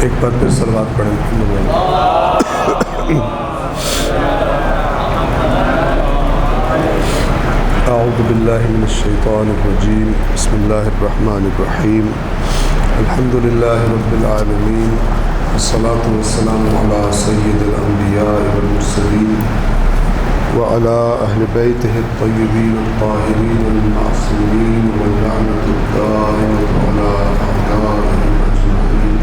ایک بار پھر صلوات پڑھیں. اعوذ باللہ من الشیطان الرجیم. بسم اللہ الرحمن الرحیم. الحمد للہ رب العالمین، والصلاة والسلام علی سید الانبیاء والمرسلین وعلی اہل بیتہ الطیبین الطاہرین المعصومین واللعنۃ الدائمۃ علی اعدائہم اجمعین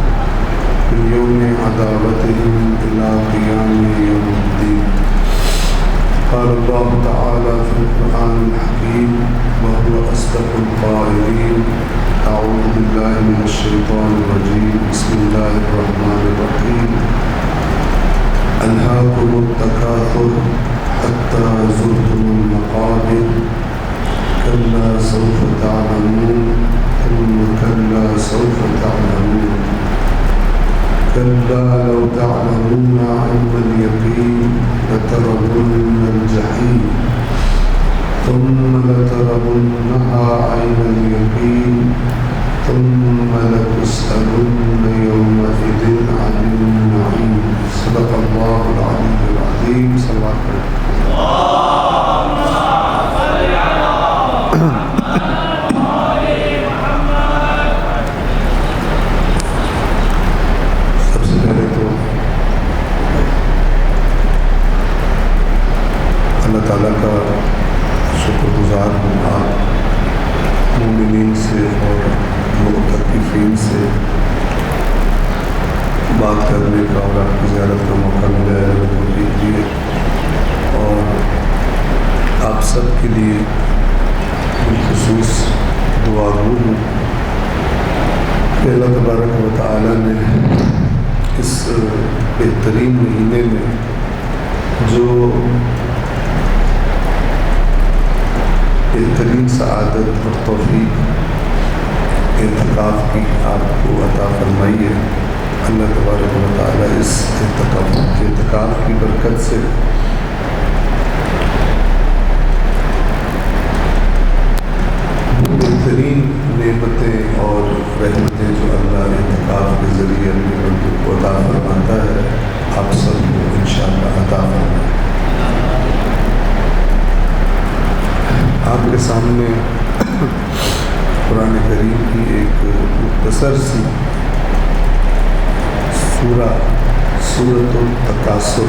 من یوم عداوتہم الی قیام یوم الدین. قال اللہ تعالی فی القرآن الحکیم وهو اصدق القائلین. اعوذ باللہ من الشیطان الرجیم. بسم اللہ الرحمن الرحیم. انہاکم التکاثر حتی زرتم المقابر کلا سوف تعلمون ثم کلا سوف تعلمون كلا لو تعلمون علم اليقين لترون الجحيم ثم لترونها عين اليقين ثم لتسألن يومئذ عن النعيم. صدق الله العلي العظيم. صلى الله عليه وسلم. اللہ تعالیٰ کا شکر گزار ہوں آپ مومنین سے اور متقین سے بات کرنے کا اور آپ کی زیارت کا موقع ملا ہے لیے، اور آپ سب کے لیے بالخصوص دعا گو ہوں کہ اللہ تبارک و تعالیٰ نے اس بہترین مہینے میں جو بہترین سعادت اور توفیق اعتکاف کی آپ کو عطا فرمائی ہے، اللہ تبارک و تعالیٰ اس اعتکاف کی برکت سے بہترین نعمتیں اور رحمتیں جو اللہ اعتکاف کے ذریعے اپنے بندوں کو عطا فرماتا ہے، آپ سب کو انشاءاللہ عطا فرمائے. آپ کے سامنے قرآن کریم کی ایک مختصر سی سورۃ التکاثر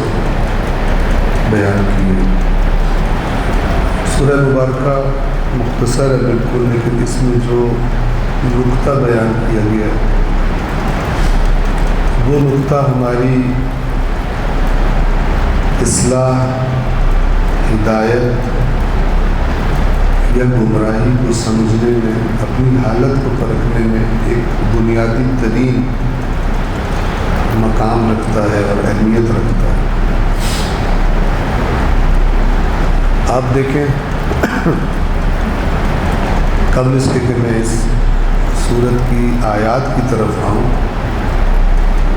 بیان کی ہے. سورہ مبارکہ مختصر ہے بالکل، لیکن اس میں جو نقطہ بیان کیا گیا وہ نقطہ ہماری اصلاح، ہدایت یا گمراہی کو سمجھنے میں، اپنی حالت کو پرکھنے میں ایک بنیادی ترین مقام رکھتا ہے اور اہمیت رکھتا ہے. آپ دیکھیں، قبل اس کے کہ میں اس سورت کی آیات کی طرف آؤں،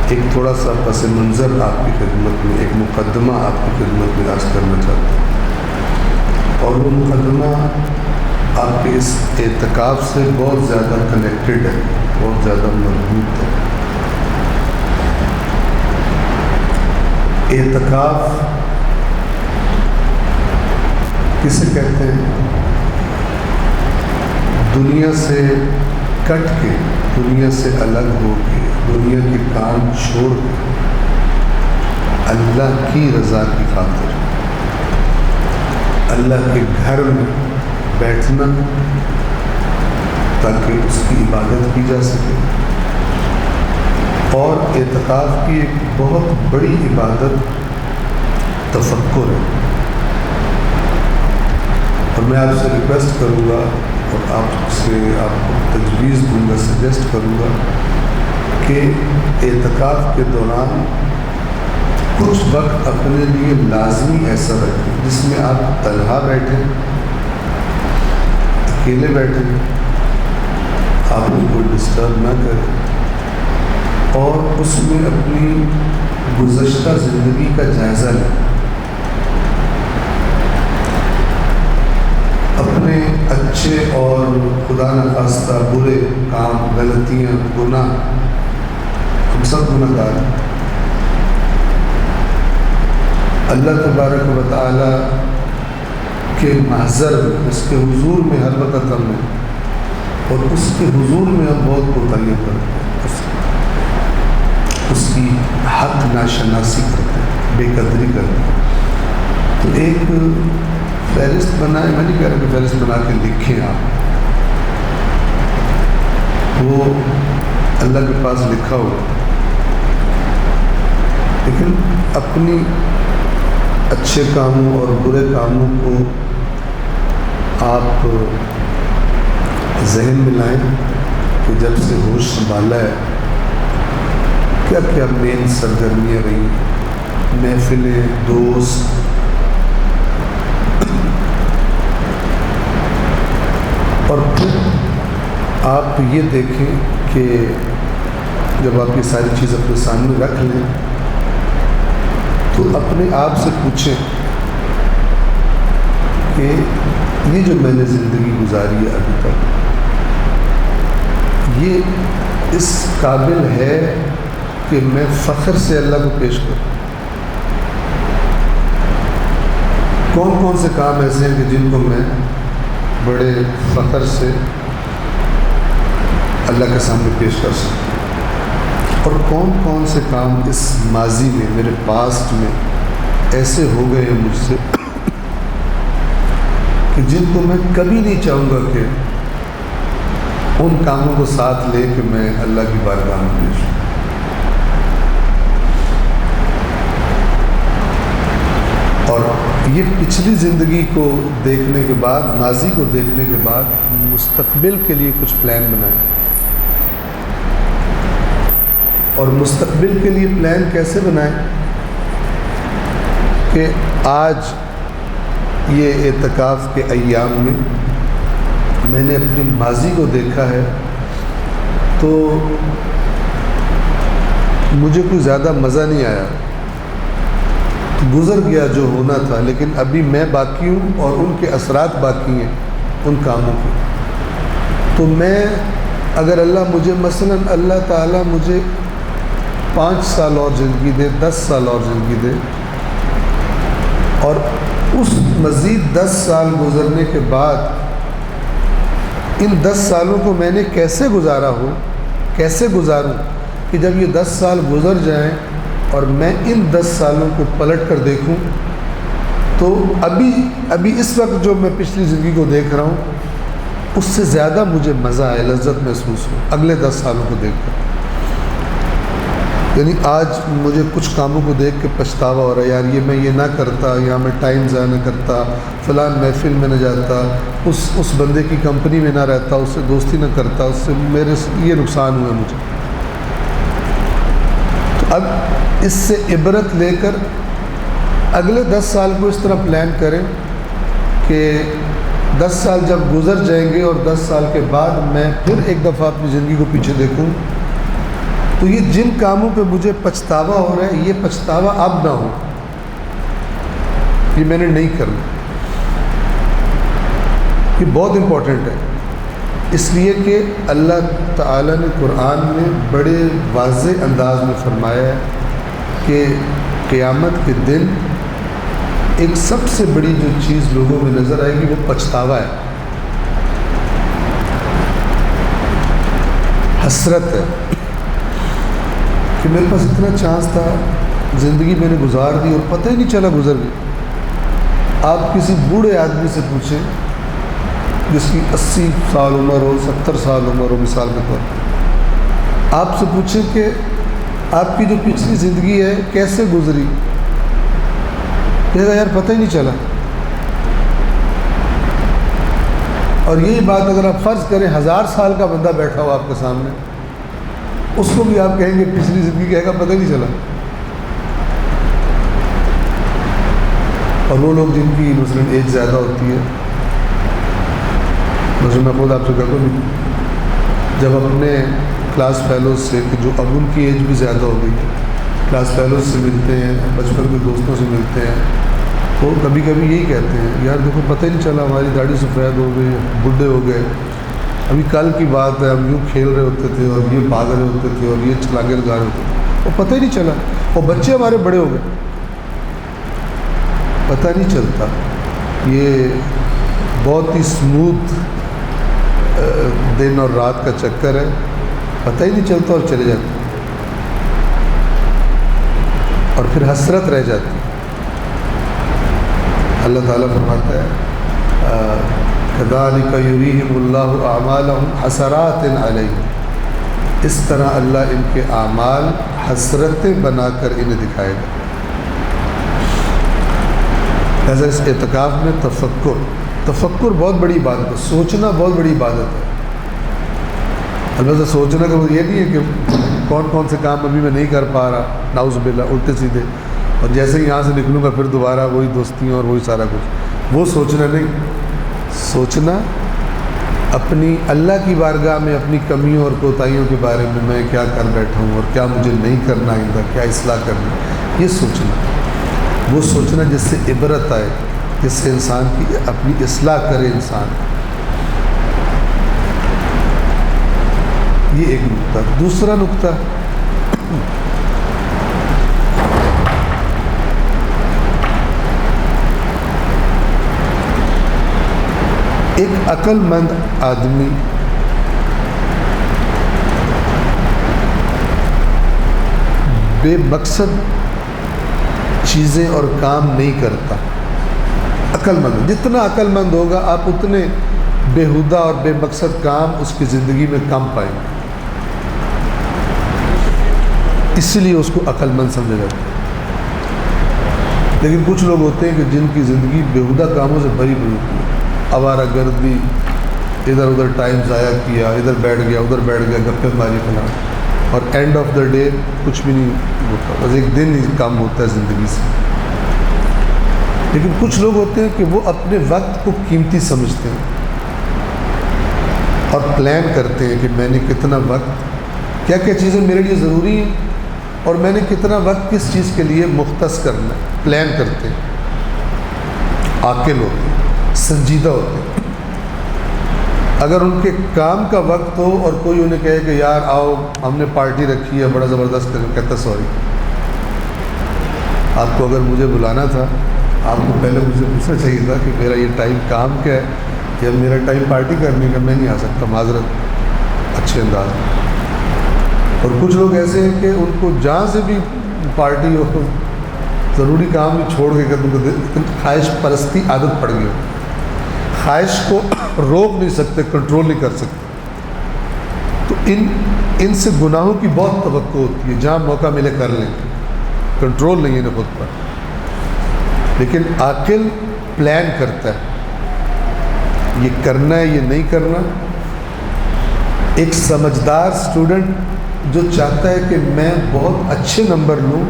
ایک تھوڑا سا پس منظر آپ کی خدمت میں، ایک مقدمہ آپ کی خدمت میں عرض کرنا چاہتا ہوں، اور وہ مقدمہ آپ کے اس اعتکاف سے بہت زیادہ کنیکٹڈ ہے، بہت زیادہ مربوط ہے. اعتکاف کسے کہتے ہیں؟ دنیا سے کٹ کے، دنیا سے الگ ہو کے، دنیا کے کام چھوڑ کے اللہ کی رضا کی خاطر اللہ کے گھر میں بیٹھنا تاکہ اس کی عبادت کی جا سکے. اور اعتکاف کی ایک بہت بڑی عبادت تفکر ہے. اور میں آپ سے ریکویسٹ کروں گا اور آپ کو تجویز دوں گا، سجیسٹ کروں گا کہ اعتکاف کے دوران کچھ وقت اپنے لیے لازمی ایسا رکھیں جس میں آپ تنہا بیٹھیں، اکیلے بیٹھیں، آپ کو کوئی ڈسٹرب نہ کرے، اور اس میں اپنی گزشتہ زندگی کا جائزہ لیں، اپنے اچھے اور خدا نخواستہ برے کام، غلطیاں، گناہ ہم سب گناہ گار ہیں۔ اللہ تبارک و تعالیٰ کے محضر میں، اس کے حضور میں ہر وقت ہم ہیں، اور اس کے حضور میں ہم بہت کوتاہیاں کرتے ہیں، اس کی حق ناشناسی کرتے ہیں، بے قدری کرتے ہیں۔ تو ایک فہرست بنائے، میں نہیں کہہ رہا کہ فہرست بنا کے لکھیں آپ، وہ اللہ کے پاس لکھا ہو، لیکن اپنی اچھے کاموں اور برے کاموں کو آپ ذہن میں لائیں کہ جب سے ہوش سنبھالا ہے کیا کیا مین سرگرمیاں رہیں، محفلیں، دوست، اور پھر آپ یہ دیکھیں کہ جب آپ یہ ساری چیز اپنے سامنے رکھ لیں تو اپنے آپ سے پوچھیں کہ یہ جو میں نے زندگی گزاری ہے ابھی تک، یہ اس قابل ہے کہ میں فخر سے اللہ کو پیش کروں؟ کون کون سے کام ایسے ہیں کہ جن کو میں بڑے فخر سے اللہ کے سامنے پیش کر سکتا ہوں، اور کون کون سے کام اس ماضی میں، میرے پاسٹ میں ایسے ہو گئے ہیں مجھ سے کہ جن کو میں کبھی نہیں چاہوں گا کہ ان کاموں کو ساتھ لے کے میں اللہ کی بارگاہ میں پیش ہوں۔ اور یہ پچھلی زندگی کو دیکھنے کے بعد، ماضی کو دیکھنے کے بعد مستقبل کے لیے کچھ پلان بنائیں۔ اور مستقبل کے لیے پلان کیسے بنائیں کہ آج یہ اعتکاف کے ایام میں نے اپنی ماضی کو دیکھا ہے تو مجھے کوئی زیادہ مزہ نہیں آیا، گزر گیا جو ہونا تھا، لیکن ابھی میں باقی ہوں اور ان کے اثرات باقی ہیں ان کاموں کے۔ تو میں اگر اللہ مجھے مثلاً اللہ تعالیٰ مجھے 5 سال اور زندگی دے، 10 سال اور زندگی دے، اور اس مزید 10 سال گزرنے کے بعد ان 10 سالوں کو میں نے کیسے گزارا ہو، کیسے گزاروں کہ جب یہ 10 سال گزر جائیں اور میں ان 10 سالوں کو پلٹ کر دیکھوں تو ابھی اس وقت جو میں پچھلی زندگی کو دیکھ رہا ہوں اس سے زیادہ مجھے مزہ آئے، لذت محسوس ہو اگلے 10 سالوں کو دیکھ کر۔ یعنی آج مجھے کچھ کاموں کو دیکھ کے پچھتاوا ہو رہا ہے، یار یہ نہ کرتا، یا میں ٹائم ضائع نہ کرتا، فلاں محفل میں نہ جاتا، اس بندے کی کمپنی میں نہ رہتا، اس سے دوستی نہ کرتا، اس سے میرے یہ نقصان ہوا مجھے۔ تو اب اس سے عبرت لے کر اگلے 10 سال کو اس طرح پلان کریں کہ 10 سال جب گزر جائیں گے اور 10 سال کے بعد میں پھر ایک دفعہ اپنی زندگی کو پیچھے دیکھوں تو یہ جن کاموں پہ مجھے پچھتاوا ہو رہا ہے یہ پچھتاوا اب نہ ہو، یہ میں نے نہیں کرنا۔ یہ بہت امپورٹنٹ ہے، اس لیے کہ اللہ تعالیٰ نے قرآن میں بڑے واضح انداز میں فرمایا ہے کہ قیامت کے دن ایک سب سے بڑی جو چیز لوگوں میں نظر آئے گی وہ پچھتاوا ہے، حسرت ہے کہ میرے پاس اتنا چانس تھا، زندگی میں نے گزار دی اور پتہ ہی نہیں چلا گزر گئی۔ آپ کسی بوڑھے آدمی سے پوچھیں جس کی 80 سال عمر ہو، 70 سال عمر ہو، مثال کے طور پر آپ سے پوچھیں کہ آپ کی جو پچھلی زندگی ہے کیسے گزری، کہے گا یار پتہ ہی نہیں چلا۔ اور یہی بات اگر آپ فرض کریں 1000 سال کا بندہ بیٹھا ہو آپ کے سامنے، اس کو بھی آپ کہیں گے پچھلی زندگی، کہے گا پتہ نہیں چلا۔ اور وہ لوگ جن کی مثلاً ایج زیادہ ہوتی ہے، مثلاً میں خود آپ سے کہتا ہوں جب اپنے کلاس فیلوز سے کہ جو اب ان کی ایج بھی زیادہ ہو گئی ہے، کلاس فیلوز سے ملتے ہیں، بچپن کے دوستوں سے ملتے ہیں، تو کبھی کبھی یہی کہتے ہیں یار دیکھو پتہ ہی نہیں چلا، ہماری داڑھی سفید ہو گئی، بڈھے ہو گئے، ابھی کل کی بات ہے ہم یوں کھیل رہے ہوتے تھے اور یہ بھاگ رہے ہوتے تھے اور یہ چھلانگیں لگا رہے ہوتے تھے، وہ پتہ ہی نہیں چلا، اور بچے ہمارے بڑے ہو گئے، پتہ نہیں چلتا. یہ بہت ہی سموتھ دن اور رات کا چکر ہے، پتہ ہی نہیں چلتا اور چلے جاتے، اور پھر حسرت رہ جاتی. اللہ تعالیٰ فرماتا ہے كَذَلِكَ يُرِيهِمُ اللَّهُ أَعْمَالَهُمْ حَسَرَاتٍ عَلَيْهِمْ، اس طرح اللہ ان کے اعمال حسرتیں بنا کر انہیں دکھائے گا. ایسا اس اعتکاف میں تفکر بہت بڑی عبادت ہے، سوچنا بہت بڑی عبادت ہے. البتہ سوچنا کا یہ نہیں ہے کہ کون کون سے کام ابھی میں نہیں کر پا رہا، نعوذ باللہ، الٹے سیدھے، اور جیسے ہی یہاں سے نکلوں گا پھر دوبارہ وہی دوستیاں اور وہی سارا کچھ، وہ سوچنا نہیں. سوچنا اپنی اللہ کی بارگاہ میں اپنی کمیوں اور کوتاہیوں کے بارے میں کیا کر بیٹھا ہوں اور کیا مجھے نہیں کرنا آئندہ، کیا اصلاح کرنا، یہ سوچنا. وہ سوچنا جس سے عبرت آئے، جس سے انسان کی اپنی اصلاح کرے انسان. یہ ایک نقطہ. دوسرا نقطہ، ایک عقل مند آدمی بے مقصد چیزیں اور کام نہیں کرتا. عقل مند، جتنا عقل مند ہوگا آپ اتنے بےہودہ اور بے مقصد کام اس کی زندگی میں کم پائیں گے. اسی لیے اس کو عقل مند سمجھا جاتا ہے. لیکن کچھ لوگ ہوتے ہیں کہ جن کی زندگی بےہودہ کاموں سے بھری ہوئی ہوتی ہے، آوارہ گردی، ادھر ادھر ٹائم ضائع کیا، ادھر بیٹھ گیا ادھر بیٹھ گیا، گپے ماری کھلا، اور اینڈ آف دا ڈے کچھ بھی نہیں ہوتا، بس ایک دن ہی کام ہوتا ہے زندگی سے. لیکن کچھ لوگ ہوتے ہیں کہ وہ اپنے وقت کو قیمتی سمجھتے ہیں اور پلان کرتے ہیں کہ میں نے کتنا وقت، کیا کیا چیزیں میرے لیے ضروری ہیں، اور میں نے کتنا وقت کس چیز کے لیے مختص کرنا ہے. پلان کرتے ہیں، عاقل ہوتے ہیں، سنجیدہ ہوتے ہیں. اگر ان کے کام کا وقت ہو اور کوئی انہیں کہے کہ یار آؤ ہم نے پارٹی رکھی ہے بڑا زبردست، کہتا سوری، آپ کو اگر مجھے بلانا تھا آپ کو پہلے مجھے پوچھنا چاہیے تھا کہ میرا یہ ٹائم کام کیا ہے یا میرا ٹائم پارٹی کرنے کا، میں نہیں آ سکتا، معذرت، اچھے انداز میں. اور کچھ لوگ ایسے ہیں کہ ان کو جہاں سے بھی پارٹی ہو، ضروری کام بھی چھوڑ کے خواہش پرستی عادت پڑ گئی ہو، خواہش کو روک نہیں سکتے، کنٹرول نہیں کر سکتے. تو ان سے گناہوں کی بہت توقع ہوتی ہے، جہاں موقع ملے کر لیں، کنٹرول نہیں ہے خود پر. لیکن عاقل پلان کرتا ہے، یہ کرنا ہے یہ نہیں کرنا. ایک سمجھدار اسٹوڈنٹ جو چاہتا ہے کہ میں بہت اچھے نمبر لوں،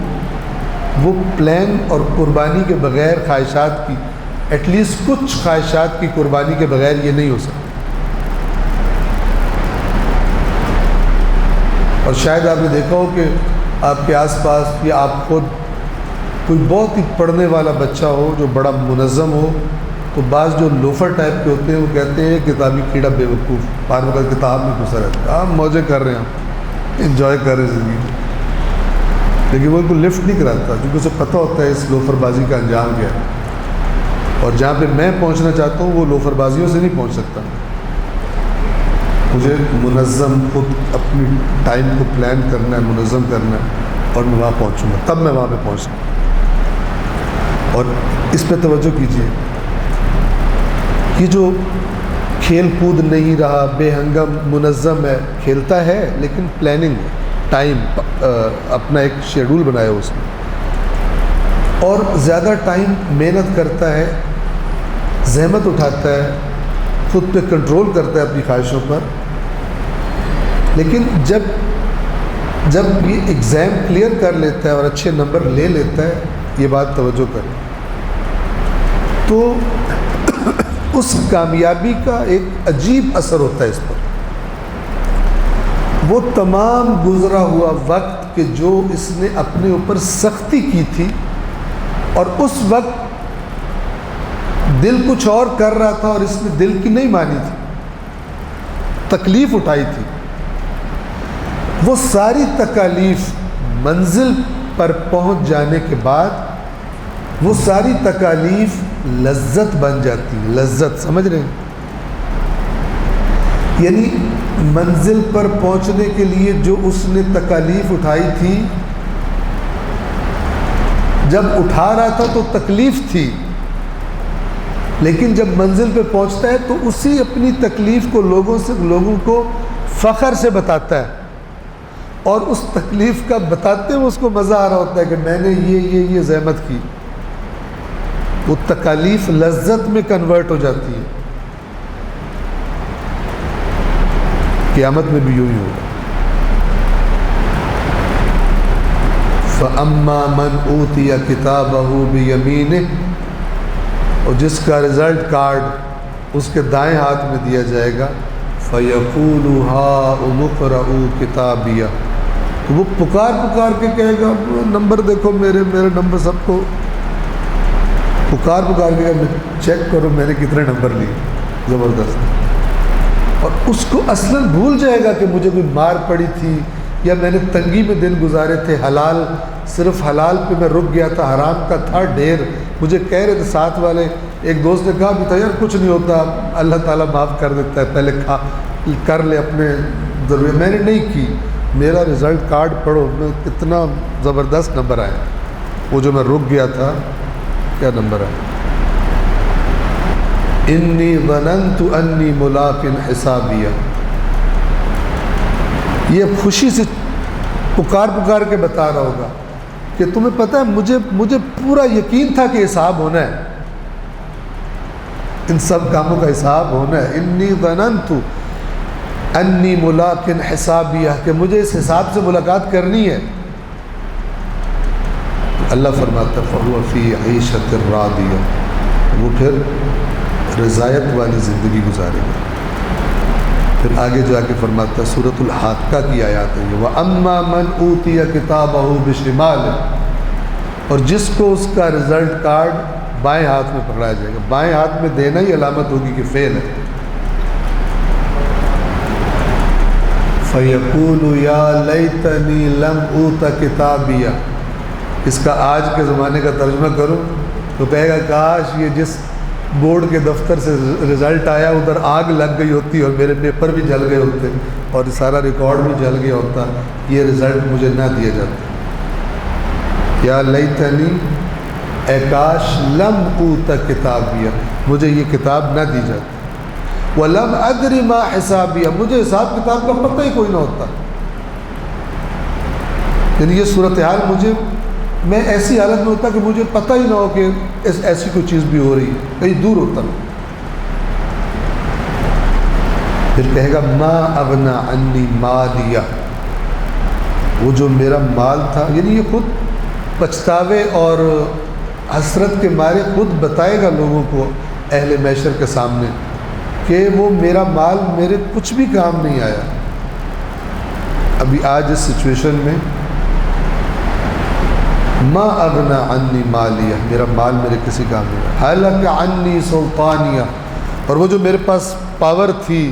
وہ پلان اور قربانی کے بغیر، خواہشات کی ایٹ لیسٹ کچھ خواہشات کی قربانی کے بغیر یہ نہیں ہو سکتا. اور شاید آپ نے دیکھا ہو کہ آپ کے آس پاس یا آپ خود کوئی بہت ہی پڑھنے والا بچہ ہو جو بڑا منظم ہو، تو بعض جو لوفر ٹائپ کے ہوتے ہیں وہ کہتے ہیں کتابی کیڑا بے وقوف، بار بار کتاب میں گھسا رہتا ہے، ہم موجیں کر رہے ہیں، انجوائے کر رہے ہیں زندگی، لیکن وہ ان کو لفٹ نہیں کراتا کیونکہ اسے پتہ ہوتا ہے اس لوفر بازی کا انجام کیا ہے. اور جہاں پہ میں پہنچنا چاہتا ہوں وہ لوفر بازیوں سے نہیں پہنچ سکتا. مجھے منظم خود اپنی ٹائم کو پلان کرنا ہے، منظم کرنا ہے، اور میں وہاں پہنچوں گا، تب میں وہاں پہ پہنچوں گا. اور اس پہ توجہ کیجیے کہ جو کھیل کود نہیں رہا، بے ہنگم منظم ہے، کھیلتا ہے لیکن پلاننگ ہے، ٹائم اپنا ایک شیڈول بنایا اس میں، اور زیادہ ٹائم محنت کرتا ہے، زحمت اٹھاتا ہے، خود پہ کنٹرول کرتا ہے اپنی خواہشوں پر. لیکن جب یہ ایگزام کلیئر کر لیتا ہے اور اچھے نمبر لے لیتا ہے، یہ بات توجہ کریں، تو اس کامیابی کا ایک عجیب اثر ہوتا ہے اس پر. وہ تمام گزرا ہوا وقت کہ جو اس نے اپنے اوپر سختی کی تھی، اور اس وقت دل کچھ اور کر رہا تھا اور اس نے دل کی نہیں مانی تھی، تکلیف اٹھائی تھی، وہ ساری تکالیف منزل پر پہنچ جانے کے بعد وہ ساری تکالیف لذت بن جاتی ہیں. لذت سمجھ رہے ہیں؟ یعنی منزل پر پہنچنے کے لیے جو اس نے تکالیف اٹھائی تھی، جب اٹھا رہا تھا تو تکلیف تھی، لیکن جب منزل پہ پہنچتا ہے تو اسی اپنی تکلیف کو لوگوں کو فخر سے بتاتا ہے، اور اس تکلیف کا بتاتے ہوئے اس کو مزہ آ رہا ہوتا ہے کہ میں نے یہ زحمت کی. وہ تکالیف لذت میں کنورٹ ہو جاتی ہے. قیامت میں بھی یوں ہی ہوگا. فَأَمَّا مَنْ أُوتِيَ كِتَابَهُ بِيَمِينِهِ، اور جس کا رزلٹ کارڈ اس کے دائیں ہاتھ میں دیا جائے گا، فَيَقُولُ هَاؤُمُ اقْرَءُوا كِتَابِيَهْ، تو وہ پکار کے کہے گا نمبر دیکھو میرے نمبر، سب کو پکار کے کہے گا چیک کرو میں نے کتنے نمبر لیے. زبردست. اور اس کو اصلاً بھول جائے گا کہ مجھے کوئی مار پڑی تھی یا میں نے تنگی میں دن گزارے تھے، صرف حلال پہ میں رک گیا تھا، حرام کا تھا ڈھیر. مجھے کہہ رہے تھے ساتھ والے، ایک دوست نے کہا بھی تھا یار کچھ نہیں ہوتا، اللہ تعالیٰ معاف کر دیتا ہے، پہلے کر لے اپنے ضروری. میں نے نہیں کی. میرا رزلٹ کارڈ پڑھو، میں کتنا زبردست نمبر آیا. وہ جو میں رک گیا تھا کیا نمبر آیا؟ انی ظننت انی ملاق حسابیہ. یہ خوشی سے پکار کے بتا رہا ہوگا کہ تمہیں پتہ ہے مجھے پورا یقین تھا کہ حساب ہونا ہے، ان سب کاموں کا حساب ہونا ہے. انی ظننت انی ملاق حسابیہ، کہ مجھے اس حساب سے ملاقات کرنی ہے. اللہ فرماتا فہو فی عیشۃ راضیہ، وہ پھر رضایت والی زندگی گزارے گا. پھر آگے جا کے فرماتا ہے سورۃ الحاقہ کی آیات ہے یہ، وَأَمَّا مَنْ أُوتِيَ كِتَابَهُ بِشِمَالِهِ، اور جس کو اس کا رزلٹ کارڈ بائیں ہاتھ میں پکڑایا جائے گا. بائیں ہاتھ میں دینا ہی علامت ہوگی کہ فیل ہے. فَيَقُولُ يَا لَيْتَنِي لَمْ أُوتَ كِتَابِيَهْ، اس کا آج کے زمانے کا ترجمہ کروں تو کہے گا کاش یہ جس بورڈ کے دفتر سے رزلٹ آیا ادھر آگ لگ گئی ہوتی اور میرے پیپر بھی جل گئے ہوتے اور سارا ریکارڈ بھی جل گیا ہوتا، یہ رزلٹ مجھے نہ دیا جاتا. یا لیتنی، اے کاش، لم اوت کتابیہ، مجھے یہ کتاب نہ دی جاتی. ولم ادری ما حسابیہ، مجھے حساب کتاب کا پتہ ہی کوئی نہ ہوتا. یعنی یہ صورتحال میں ایسی حالت میں ہوتا کہ مجھے پتہ ہی نہ ہو کہ ایسی کوئی چیز بھی ہو رہی ہے، کہیں دور ہوتا. پھر کہے گا ما اغنا عنی مالیہ، وہ جو میرا مال تھا، یعنی یہ خود پچھتاوے اور حسرت کے مارے خود بتائے گا لوگوں کو اہل محشر کے سامنے کہ وہ میرا مال میرے کچھ بھی کام نہیں آیا. ابھی آج اس سچویشن میں ما اغنا عنی مالیہ، میرا مال میرے کسی کام نہیں آیا. حالانکہ عنی سلطانیہ، اور وہ جو میرے پاس پاور تھی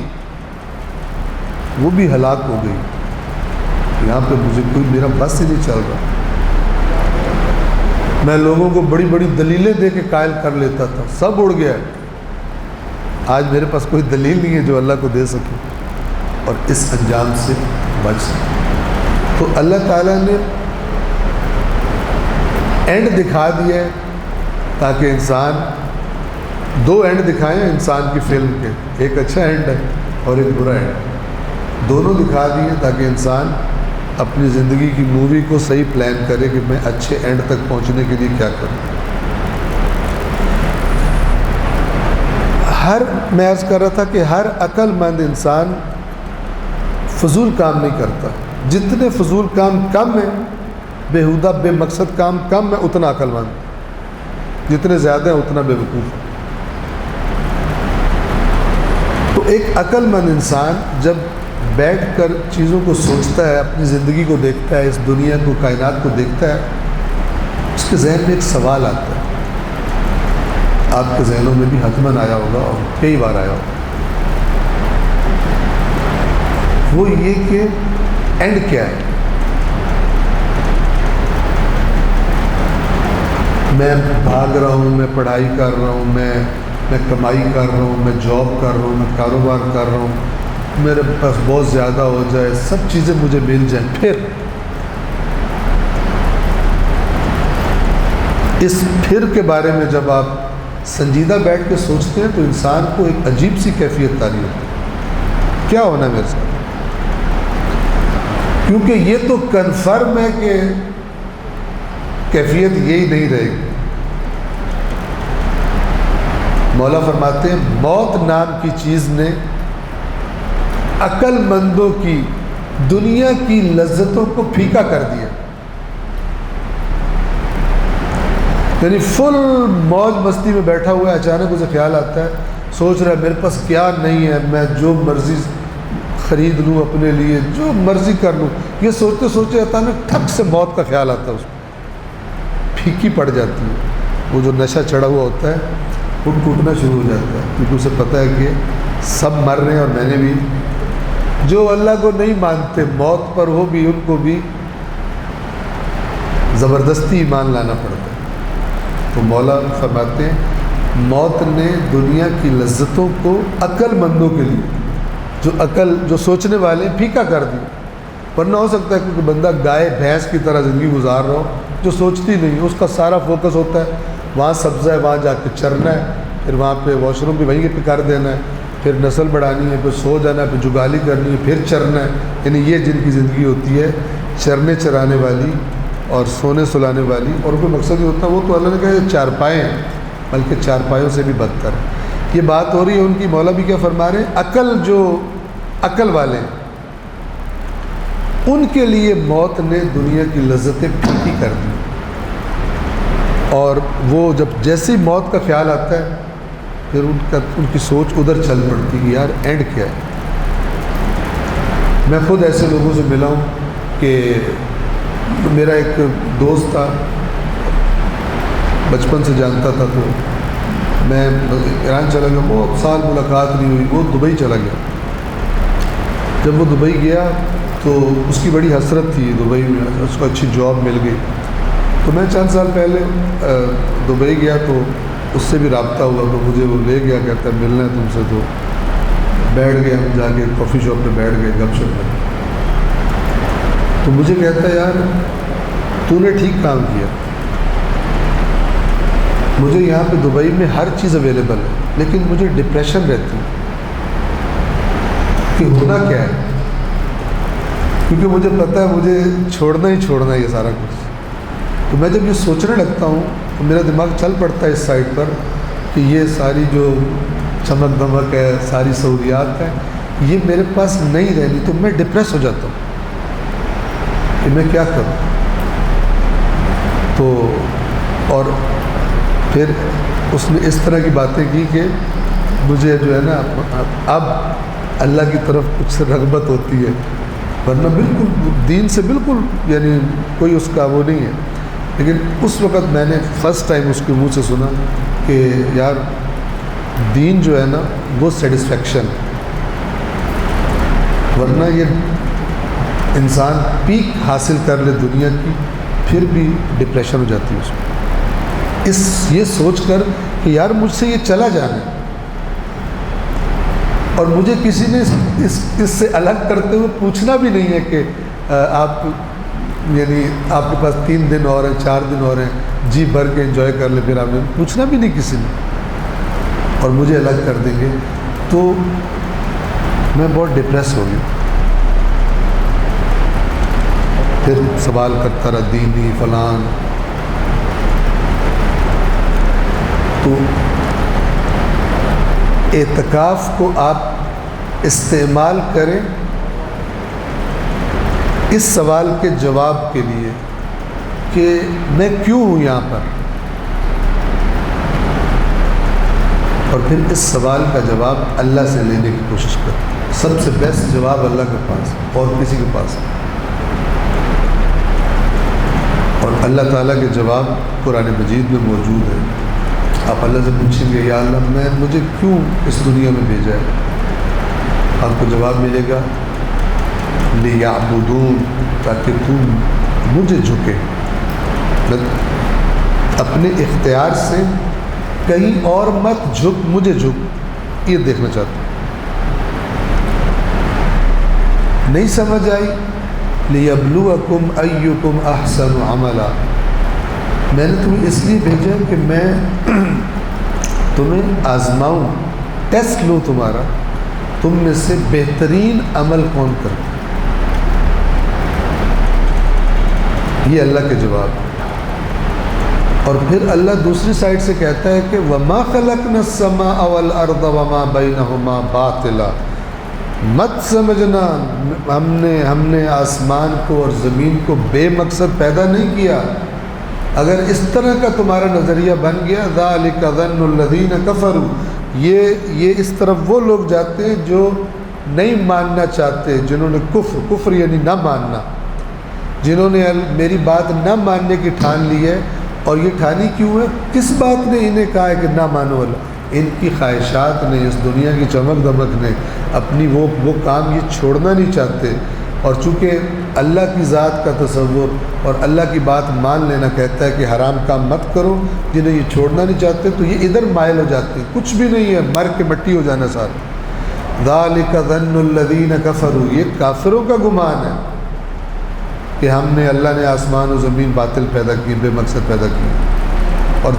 وہ بھی ہلاک ہو گئی. یہاں پہ مجھے کوئی میرا بس ہی نہیں چل رہا. میں لوگوں کو بڑی بڑی دلیلیں دے کے قائل کر لیتا تھا، سب اڑ گیا. آج میرے پاس کوئی دلیل نہیں ہے جو اللہ کو دے سکے اور اس انجام سے بچ سکے. تو اللہ تعالیٰ نے اینڈ دکھا دیا ہے تاکہ انسان، دو اینڈ دکھائے ہیں انسان کی فلم کے، ایک اچھا اینڈ ہے اور ایک برا اینڈ. دونوں دکھا دیے تاکہ انسان اپنی زندگی کی مووی کو صحیح پلان کرے کہ میں اچھے اینڈ تک پہنچنے کے لیے کیا کروں. میں عرض کر رہا تھا کہ ہر عقل مند انسان فضول کام نہیں کرتا. جتنے فضول کام کم ہیں، بےہودہ بے مقصد کام کم ہے، اتنا عقل مند. جتنے زیادہ ہیں اتنا بے وقوف. تو ایک عقل مند انسان جب بیٹھ کر چیزوں کو سوچتا ہے، اپنی زندگی کو دیکھتا ہے، اس دنیا کو، کائنات کو دیکھتا ہے، اس کے ذہن میں ایک سوال آتا ہے. آپ کے ذہنوں میں بھی حتماً آیا ہوگا اور کئی بار آیا ہوگا. وہ یہ کہ اینڈ کیا ہے؟ میں بھاگ رہا ہوں، میں پڑھائی کر رہا ہوں، میں کمائی کر رہا ہوں، میں جاب کر رہا ہوں، میں کاروبار کر رہا ہوں، میرے پاس بہت زیادہ ہو جائے، سب چیزیں مجھے مل جائیں، پھر اس پھر کے بارے میں جب آپ سنجیدہ بیٹھ کے سوچتے ہیں تو انسان کو ایک عجیب سی کیفیت تاری ہوتی ہے، کیا ہونا ہے میرے ساتھ؟ کیونکہ یہ تو کنفرم ہے کہ کیفیت یہی نہیں رہے گی۔ مولا فرماتے ہیں موت نام کی چیز نے عقل مندوں کی دنیا کی لذتوں کو پھیکا کر دیا، یعنی فل موج مستی میں بیٹھا ہوا ہے، اچانک اسے خیال آتا ہے، سوچ رہا ہے میرے پاس کیا نہیں ہے، میں جو مرضی خرید لوں اپنے لیے، جو مرضی کر لوں، یہ سوچتے سوچتے اچانک ٹھک سے موت کا خیال آتا ہے، اس کو پھیکی پڑ جاتی ہے، وہ جو نشہ چڑھا ہوا ہوتا ہے وہ ٹوٹنا شروع ہو جاتا ہے، کیونکہ اسے پتہ ہے کہ سب مر رہے ہیں اور میں نے بھی، جو اللہ کو نہیں مانتے موت پر ہو بھی ان کو بھی زبردستی ایمان لانا پڑتا ہے۔ تو مولا فرماتے ہیں موت نے دنیا کی لذتوں کو عقل مندوں کے لیے، جو سوچنے والے پھیکا کر دی، ورنہ ہو سکتا ہے کیونکہ بندہ گائے بھینس کی طرح زندگی گزار رہا ہو، جو سوچتی نہیں، اس کا سارا فوکس ہوتا ہے وہاں سبزہ ہے، وہاں جا کے چرنا ہے، پھر وہاں پہ واش روم بھی وہیں پہ کر دینا ہے، پھر نسل بڑھانی ہے، پھر سو جانا ہے، پھر جگالی کرنی ہے، پھر چرنا ہے، یعنی یہ جن کی زندگی ہوتی ہے چرنے چرانے والی اور سونے سلانے والی، اور ان کو مقصد یہ ہوتا ہے، وہ تو اللہ نے کہا یہ چارپائے ہیں، بلکہ چارپائیوں سے بھی بدتر ہے۔ یہ بات ہو رہی ہے ان کی، مولا بھی کیا فرما رہے ہیں، جو عقل والے ہیں ان کے لیے موت نے دنیا کی لذتیں پھیکی کر دی، اور وہ جب جیسے ہی موت کا خیال آتا ہے پھر ان کی سوچ ادھر چل پڑتی ہے، یار اینڈ کیا ہے۔ میں خود ایسے لوگوں سے ملا ہوں کہ میرا ایک دوست تھا، بچپن سے جانتا تھا، تو میں ایران چلا گیا، بہت سال ملاقات نہیں ہوئی، وہ دبئی چلا گیا۔ جب وہ دبئی گیا تو اس کی بڑی حسرت تھی دبئی میں، اس کو اچھی جاب مل گئی، تو میں چند سال پہلے دبئی گیا تو اس سے بھی رابطہ ہوا، تو مجھے وہ لے گیا، کہتا ہے ملنا ہے تم سے، تو بیٹھ گئے، ہم جا کے کافی شاپ پہ بیٹھ گئے گپ شپ میں، تو مجھے کہتا ہے یار تو نے ٹھیک کام کیا، مجھے یہاں پہ دبئی میں ہر چیز اویلیبل ہے، لیکن مجھے ڈپریشن رہتی ہے کہ ہونا کیا ہے، کیونکہ مجھے پتہ ہے مجھے چھوڑنا ہی چھوڑنا ہے یہ سارا کچھ۔ تو میں جب یہ سوچنے لگتا ہوں تو میرا دماغ چل پڑتا ہے اس سائڈ پر کہ یہ ساری جو چمک دمک ہے، ساری سہولیات ہیں، یہ میرے پاس نہیں رہنی، تو میں ڈپریس ہو جاتا ہوں کہ میں کیا کروں۔ تو اور پھر اس نے اس طرح کی باتیں کی کہ مجھے جو ہے نا اب اللہ کی طرف کچھ رغبت ہوتی ہے، ورنہ بالکل دین سے بالکل یعنی کوئی اس کا وہ نہیں ہے۔ لیکن اس وقت میں نے فرسٹ ٹائم اس کے منہ سے سنا کہ یار دین جو ہے نا وہ سیٹسفیکشن، ورنہ یہ انسان پیک حاصل کر لے دنیا کی پھر بھی ڈپریشن ہو جاتی ہے اس کو، یہ سوچ کر کہ یار مجھ سے یہ چلا جانا ہے، اور مجھے کسی نے اس سے الگ کرتے ہوئے پوچھنا بھی نہیں ہے کہ آپ یعنی آپ کے پاس 3 دن اور ہیں، 4 دن اور ہیں، جی بھر کے انجوائے کر لیں، پھر آپ نے پوچھنا بھی نہیں کسی نے، اور مجھے الگ کر دیں گے، تو میں بہت ڈپریس ہو گیا۔ پھر سوال کرتا رہا دینی فلان، تو اعتکاف کو آپ استعمال کریں اس سوال کے جواب کے لیے کہ میں کیوں ہوں یہاں پر، اور پھر اس سوال کا جواب اللہ سے لینے کی کوشش کریں۔ سب سے بیسٹ جواب اللہ کے پاس اور کسی کے پاس، اور اللہ تعالیٰ کے جواب قرآن مجید میں موجود ہے۔ آپ اللہ سے پوچھیں گے یا اللہ مجھے کیوں اس دنیا میں بھیجا ہے، آپ کو جواب ملے گا لیعبدون، تاکہ تم مجھے جھکے۔ اپنے اختیار سے کہیں اور مت جھک، مجھے جھک، یہ دیکھنا چاہتا ہوں۔ نہیں سمجھ آئی؟ لِيَبْلُوَكُمْ أَيُّكُمْ أَحْسَنُ عَمَلًا، میں نے تمہیں اس لیے بھیجا کہ میں تمہیں آزماؤں، ٹیسٹ لوں تمہارا، تم میں سے بہترین عمل کون کرتا۔ یہ اللہ کے جواب۔ اور پھر اللہ دوسری سائڈ سے کہتا ہے کہ وَمَا خَلَقْنَا السَّمَاءَ وَالْأَرْضَ وَمَا بَيْنَهُمَا بَاطِلًا، مت سمجھنا ہم نے آسمان کو اور زمین کو بے مقصد پیدا نہیں کیا۔ اگر اس طرح کا تمہارا نظریہ بن گیا، ذَلِكَ ظَنُّ الَّذِينَ كَفَرُوا، یہ اس طرف وہ لوگ جاتے ہیں جو نہیں ماننا چاہتے، جنہوں نے کفر یعنی نہ ماننا، جنہوں نے میری بات نہ ماننے کی ٹھان لی ہے۔ اور یہ ٹھانی کیوں ہے؟ کس بات نے انہیں کہا ہے کہ نہ مانو اللہ؟ ان کی خواہشات نے، اس دنیا کی چمک دمک نے، اپنی وہ کام یہ چھوڑنا نہیں چاہتے۔ اور چونکہ اللہ کی ذات کا تصور اور اللہ کی بات مان لینا کہتا ہے کہ حرام کام مت کرو، جنہیں یہ چھوڑنا نہیں چاہتے تو یہ ادھر مائل ہو جاتے ہیں، کچھ بھی نہیں ہے، مر کے مٹی ہو جانا سارا۔ ذَلِكَ ظَنُّ الَّذِينَ كَفَرُوا، یہ کافروں کا گمان ہے کہ ہم نے، اللہ نے آسمان و زمین باطل پیدا کی، بے مقصد پیدا کی۔ اور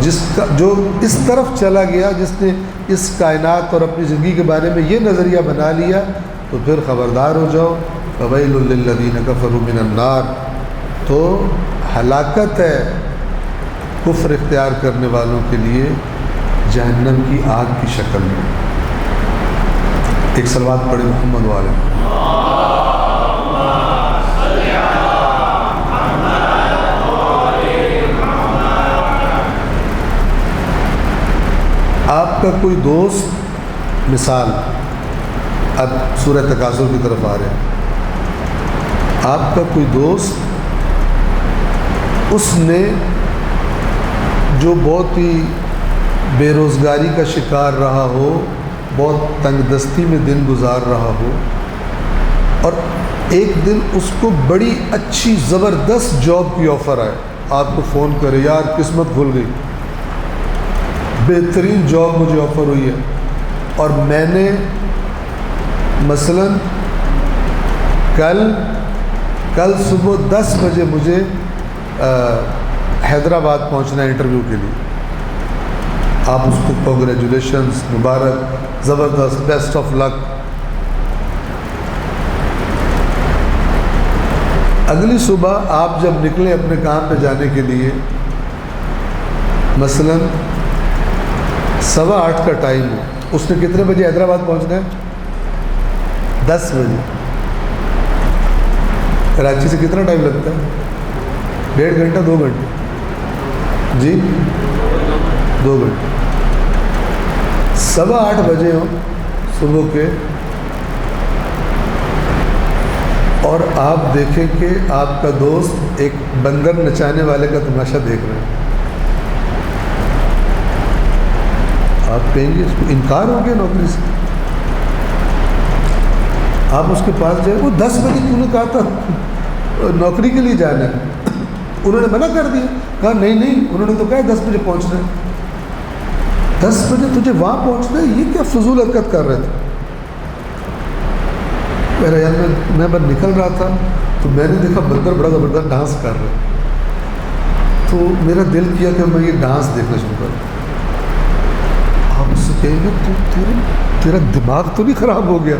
جو اس طرف چلا گیا، جس نے اس کائنات اور اپنی زندگی کے بارے میں یہ نظریہ بنا لیا، تو پھر خبردار ہو جاؤ، فَوَيْلٌ لِّلَّذِينَ كَفَرُوا مِنَ النَّارِ، تو ہلاکت ہے کفر اختیار کرنے والوں کے لیے جہنم کی آگ کی شکل میں۔ ایک صلوات پڑھیں محمد والے۔ آپ کا کوئی دوست، مثال اب سورہ تکاثر کی طرف آ رہے ہیں، آپ کا کوئی دوست، اس نے جو بہت ہی بے روزگاری کا شکار رہا ہو، بہت تنگ دستی میں دن گزار رہا ہو، اور ایک دن اس کو بڑی اچھی زبردست جاب کی آفر آئے، آپ کو فون کرے، یار قسمت کھل گئی، بہترین جاب مجھے آفر ہوئی ہے، اور میں نے مثلا کل صبح 10 بجے مجھے حیدرآباد پہنچنا ہے انٹرویو کے لیے۔ آپ اس کو کنگریچولیشنز، مبارک، زبردست، بیسٹ آف لک۔ اگلی صبح آپ جب نکلیں اپنے کام پہ جانے کے لیے، مثلا 8:15 کا ٹائم ہو، اس نے کتنے بجے حیدرآباد پہنچنا ہے؟ 10 بجے۔ کراچی سے کتنا ٹائم لگتا ہے؟ 1.5 گھنٹہ، 2 گھنٹے؟ جی 2 گھنٹے۔ 8:15 بجے ہوں صبح کے، اور آپ دیکھیں کہ آپ کا دوست ایک بندر نچانے والے کا تماشا دیکھ رہے ہیں، آپ کہیں گے اس کو انکار ہو گیا نوکری سے؟ آپ اس کے پاس جائیں، وہ 10 بجے کیوں نے کہا تھا نوکری کے لیے جانا ہے، انہوں نے منع کر دیا، کہا نہیں انہوں نے تو کہا 10 بجے پہنچنا ہے، 10 بجے تجھے وہاں پہنچنا ہے، یہ کیا فضول حرکت کر رہے تھے؟ میرا یار میں بس نکل رہا تھا تو میں نے دیکھا بندر بڑا زبردست ڈانس کر رہا، تو میرا دل کیا کہ میں یہ ڈانس دیکھنا شروع کروں۔ آپ اس سے کہیں گے تیرا دماغ تو نہیں خراب ہو گیا؟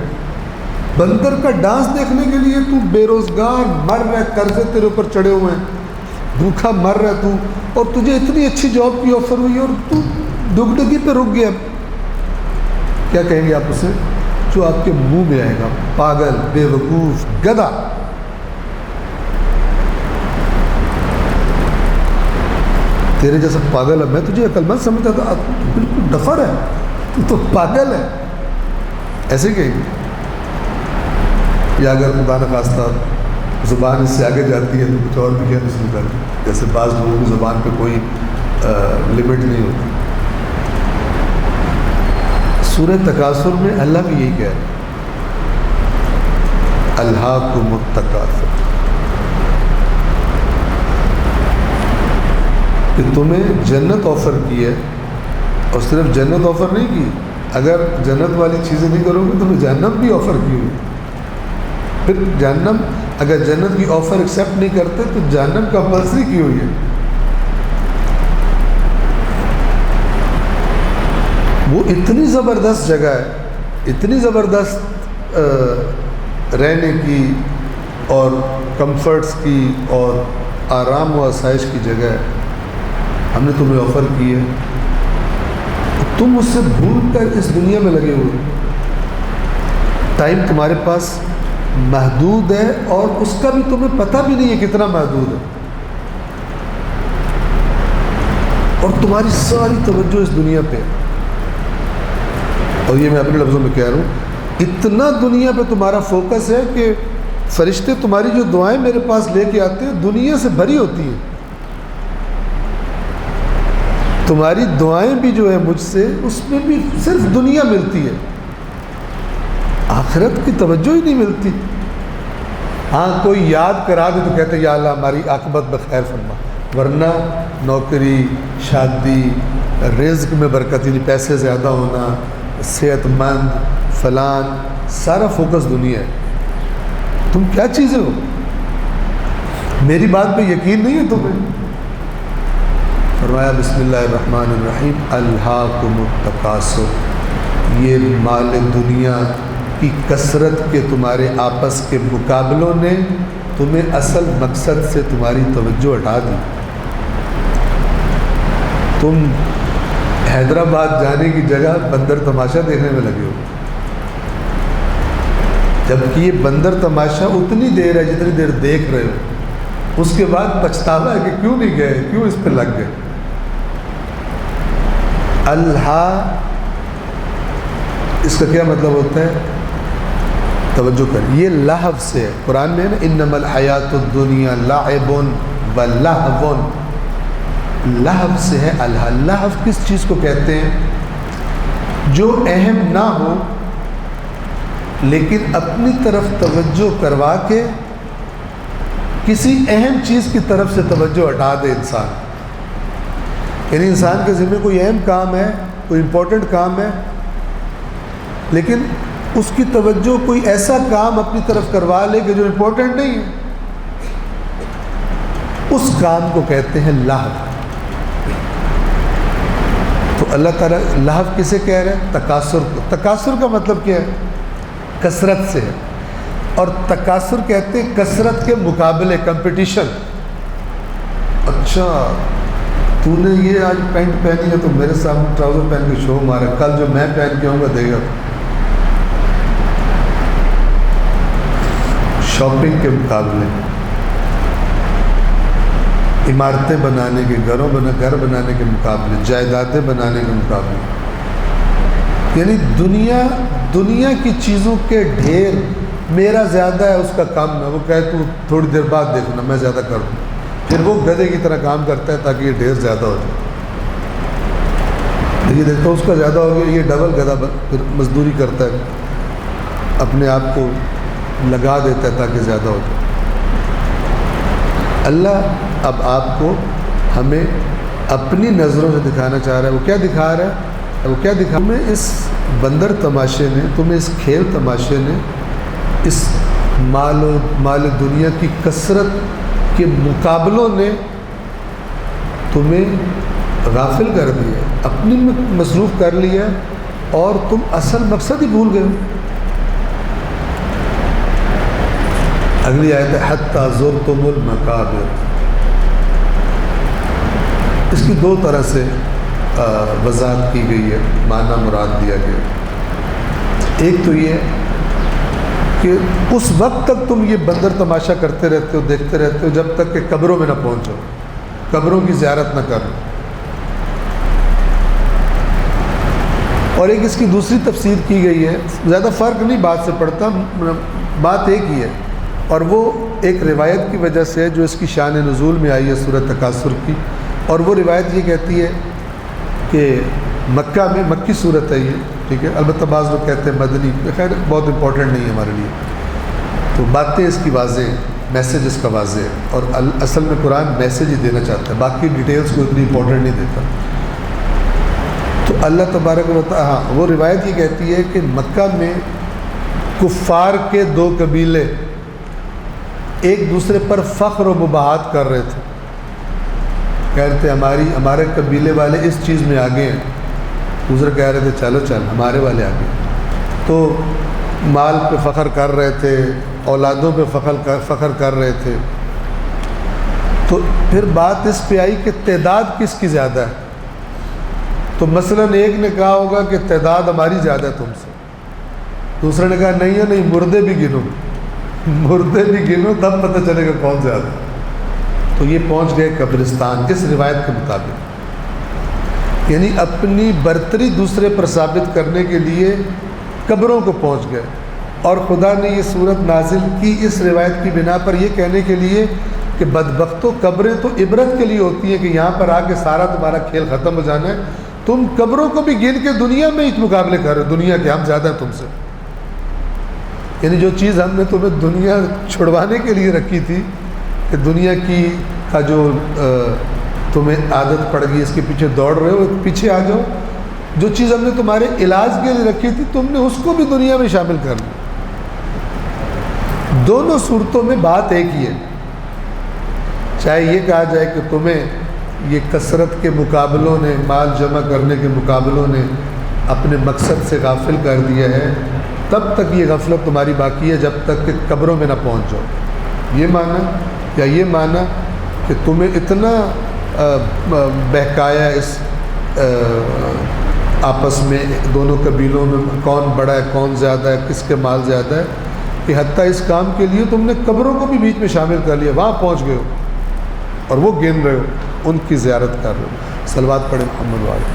بندر کا ڈانس دیکھنے کے لیے تو بے روزگار مر رہا ہے، قرضے تیرے اوپر چڑھے ہوئے ہیں، بھوکا مر رہا ہے تو، اور تجھے اتنی اچھی جاب کی آفر ہوئی اور تو دگدگی پہ رک گیا۔ کیا کہیں گے آپ اسے؟ جو آپ کے منہ میں آئے گا، پاگل، بے وقوف، گدھا۔ تیرے جیسا پاگل ہے، میں تجھے عقل مند سمجھتا تھا، بالکل ڈفر ہے، تو پاگل ہے، ایسے کہیں گے۔ یا اگر خدا نخواستہ زبان اس سے آگے جاتی ہے تو کچھ اور بھی کہنا شروع کر دیں، جیسے بعض لوگوں کی زبان پہ کوئی لمٹ نہیں ہوتی۔ سورہ تکاثر میں اللہ بھی یہی کہہ رہا ہے، الہاکم التکاثر، کہ تمہیں جنت آفر کی ہے، اور صرف جنت آفر نہیں کی، اگر جنت والی چیزیں نہیں کرو گے تمہیں جہنم بھی آفر کی ہوئی. پھر جہنم، اگر جنت کی آفر ایکسیپٹ نہیں کرتے تو جہنم کمپلسری کی ہوئی ہے. وہ اتنی زبردست جگہ ہے، اتنی زبردست رہنے کی اور کمفرٹس کی اور آرام و آسائش کی جگہ ہے، ہم نے تمہیں آفر کی ہے، تم اس سے بھول کر اس دنیا میں لگے ہوئے. ٹائم تمہارے پاس محدود ہے اور اس کا بھی تمہیں پتہ بھی نہیں ہے کتنا محدود ہے، اور تمہاری ساری توجہ اس دنیا پہ ہے. اور یہ میں اپنے لفظوں میں کہہ رہا ہوں، اتنا دنیا پہ تمہارا فوکس ہے کہ فرشتے تمہاری جو دعائیں میرے پاس لے کے آتے ہیں دنیا سے بھری ہوتی ہیں. تمہاری دعائیں بھی جو ہے مجھ سے، اس میں بھی صرف دنیا ملتی ہے، آخرت کی توجہ ہی نہیں ملتی. ہاں کوئی یاد کرا دے تو کہتے ہیں یا اللہ ہماری عاقبت بخیر فرما، ورنہ نوکری، شادی، رزق میں برکت، یعنی پیسے زیادہ ہونا، صحت مند، فلان، سارا فوکس دنیا ہے. تم کیا چیزیں ہو؟ میری بات پہ یقین نہیں ہے تمہیں؟ فرمایا بسم اللہ الرحمن الرحیم، الہاکم التکاثر، یہ مال دنیا کی کثرت کے تمہارے آپس کے مقابلوں نے تمہیں اصل مقصد سے تمہاری توجہ ہٹا دی. تم حیدرآباد جانے کی جگہ بندر تماشا دیکھنے میں لگے ہو، جبکہ یہ بندر تماشا اتنی دیر ہے جتنی دیر دیکھ رہے ہو، اس کے بعد پچھتاوا ہے کہ کیوں نہیں گئے، کیوں اس پہ لگ گئے. الہا، اس کا کیا مطلب ہوتا ہے؟ توجہ کر، یہ لہو سے ہے. قرآن میں ہے نا انما الحیات الدنیا لعب ولہو، لہو سے ہے الہا. لہو کس چیز کو کہتے ہیں؟ جو اہم نہ ہو لیکن اپنی طرف توجہ کروا کے کسی اہم چیز کی طرف سے توجہ ہٹا دے انسان. یعنی انسان کے ذمہ کوئی اہم کام ہے، کوئی امپورٹنٹ کام ہے، لیکن اس کی توجہ کوئی ایسا کام اپنی طرف کروا لے کہ جو امپورٹنٹ نہیں ہے، اس کام کو کہتے ہیں لہو. تو اللہ تعالیٰ لہو کسے کہہ رہے ہیں؟ تکاثر کو. تکاثر کا مطلب کیا ہے؟ کثرت سے ہے، اور تکاثر کہتے ہیں کثرت کے مقابلے، کمپٹیشن. اچھا تو نے یہ آج پینٹ پہنی ہے تو میرے سامنے ٹراؤزر پہن کے شو مارا، کل جو میں پہن کے آؤں گا دے گا. شاپنگ کے مقابلے، عمارتیں بنانے کے، گھر بنانے کے مقابلے، جائیدادیں بنانے کے مقابلے. یعنی دنیا کی چیزوں کے ڈھیر، میرا زیادہ ہے اس کا کم ہے. وہ کہے تو تھوڑی دیر بعد دیکھنا میں زیادہ کر دوں، پھر وہ گدھے کی طرح کام کرتا ہے تاکہ یہ ڈھیر زیادہ ہو جائے. یہ دیکھتا اس کا زیادہ ہو گیا، یہ ڈبل گدھا پھر مزدوری کرتا ہے، اپنے آپ کو لگا دیتا ہے تاکہ زیادہ ہو جائے. اللہ اب آپ کو ہمیں اپنی نظروں سے دکھانا چاہ رہا ہے. وہ کیا دکھا رہا ہے؟ وہ کیا دکھا، تمہیں اس بندر تماشے نے، تمہیں اس کھیل تماشے نے، اس مال دنیا کی کثرت کے مقابلوں نے تمہیں غافل کر دیا، اپنی مصروف کر لیا، اور تم اصل مقصد ہی بھول گئے. اگلی آیت ہے حتی زرتم المقابر. اس کی دو طرح سے وضاحت کی گئی ہے، معنی مراد دیا گیا. ایک تو یہ کہ اس وقت تک تم یہ بندر تماشا کرتے رہتے ہو، دیکھتے رہتے ہو، جب تک کہ قبروں میں نہ پہنچو، قبروں کی زیارت نہ کرو. اور ایک اس کی دوسری تفسیر کی گئی ہے، زیادہ فرق نہیں بات سے پڑتا، بات ایک ہی ہے، اور وہ ایک روایت کی وجہ سے ہے جو اس کی شان نزول میں آئی ہے سورۃ تکاثر کی. اور وہ روایت یہ کہتی ہے کہ مکہ میں، مکی صورت ہے یہ، ٹھیک ہے، البتہ بعض لوگ کہتے ہیں مدنی، خیر بہت امپورٹنٹ نہیں ہے ہمارے لیے. تو باتیں اس کی واضح ہیں. میسیج اس کا واضح ہے، اور اصل میں قرآن میسیج ہی دینا چاہتا ہے، باقی ڈیٹیلز کو اتنی امپورٹنٹ نہیں دیتا۔ تو اللہ تبارک و تعالیٰ، ہاں وہ روایت یہ کہتی ہے کہ مکہ میں کفار کے دو قبیلے ایک دوسرے پر فخر و مباحات کر رہے تھے، کہہ رہے تھے ہمارے قبیلے والے اس چیز میں آگے ہیں، دوسرے کہہ رہے تھے چل ہمارے والے آگے۔ تو مال پہ فخر کر رہے تھے، اولادوں پہ فخر کر رہے تھے۔ تو پھر بات اس پہ آئی کہ تعداد کس کی زیادہ ہے، تو مثلا ایک نے کہا ہوگا کہ تعداد ہماری زیادہ ہے تم سے، دوسرے نے کہا نہیں ہے، نہیں مردے بھی گنو تب پتہ چلے گا کون زیادہ ہے۔ تو یہ پہنچ گئے قبرستان اس روایت کے مطابق، یعنی اپنی برتری دوسرے پر ثابت کرنے کے لیے قبروں کو پہنچ گئے، اور خدا نے یہ صورت نازل کی اس روایت کی بنا پر یہ کہنے کے لیے کہ بدبختوں، قبریں تو عبرت کے لیے ہوتی ہیں کہ یہاں پر آ کے سارا تمہارا کھیل ختم ہو جانا ہے، تم قبروں کو بھی گن کے دنیا میں ہی مقابلے کر رہے ہو، دنیا کے ہم زیادہ ہیں تم سے، یعنی جو چیز ہم نے تمہیں دنیا چھڑوانے کے لیے رکھی تھی کہ دنیا کی کا جو تمہیں عادت پڑ گئی، اس کے پیچھے دوڑ رہے ہو، پیچھے آ جاؤ، جو چیز ہم نے تمہارے علاج کے لیے رکھی تھی تم نے اس کو بھی دنیا میں شامل کر لیا۔ دونوں صورتوں میں بات ایک ہی ہے، چاہے یہ کہا جائے کہ تمہیں یہ کثرت کے مقابلوں نے، مال جمع کرنے کے مقابلوں نے اپنے مقصد سے غافل کر دیا ہے، تب تک یہ غفلت تمہاری باقی ہے جب تک کہ قبروں میں نہ پہنچ جاؤ، یہ مانا، یا یہ مانا کہ تمہیں اتنا بہکایا اس آپس میں دونوں قبیلوں میں کون بڑا ہے، کون زیادہ ہے، کس کے مال زیادہ ہے، کہ حتیٰ اس کام کے لیے تم نے قبروں کو بھی بیچ میں شامل کر لیا، وہاں پہنچ گئے ہو اور وہ گن رہے ہو، ان کی زیارت کر رہے ہو۔ صلوات پڑھیں محمد والے۔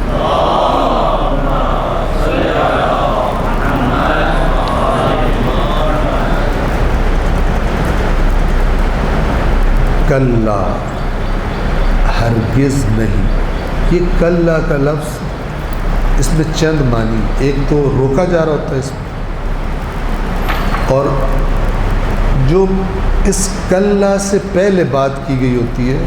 کلا، ہرگز نہیں، یہ کلا کا لفظ اس میں چند معنی، ایک تو روکا جا رہا ہوتا ہے اس میں، اور جو اس کلا سے پہلے بات کی گئی ہوتی ہے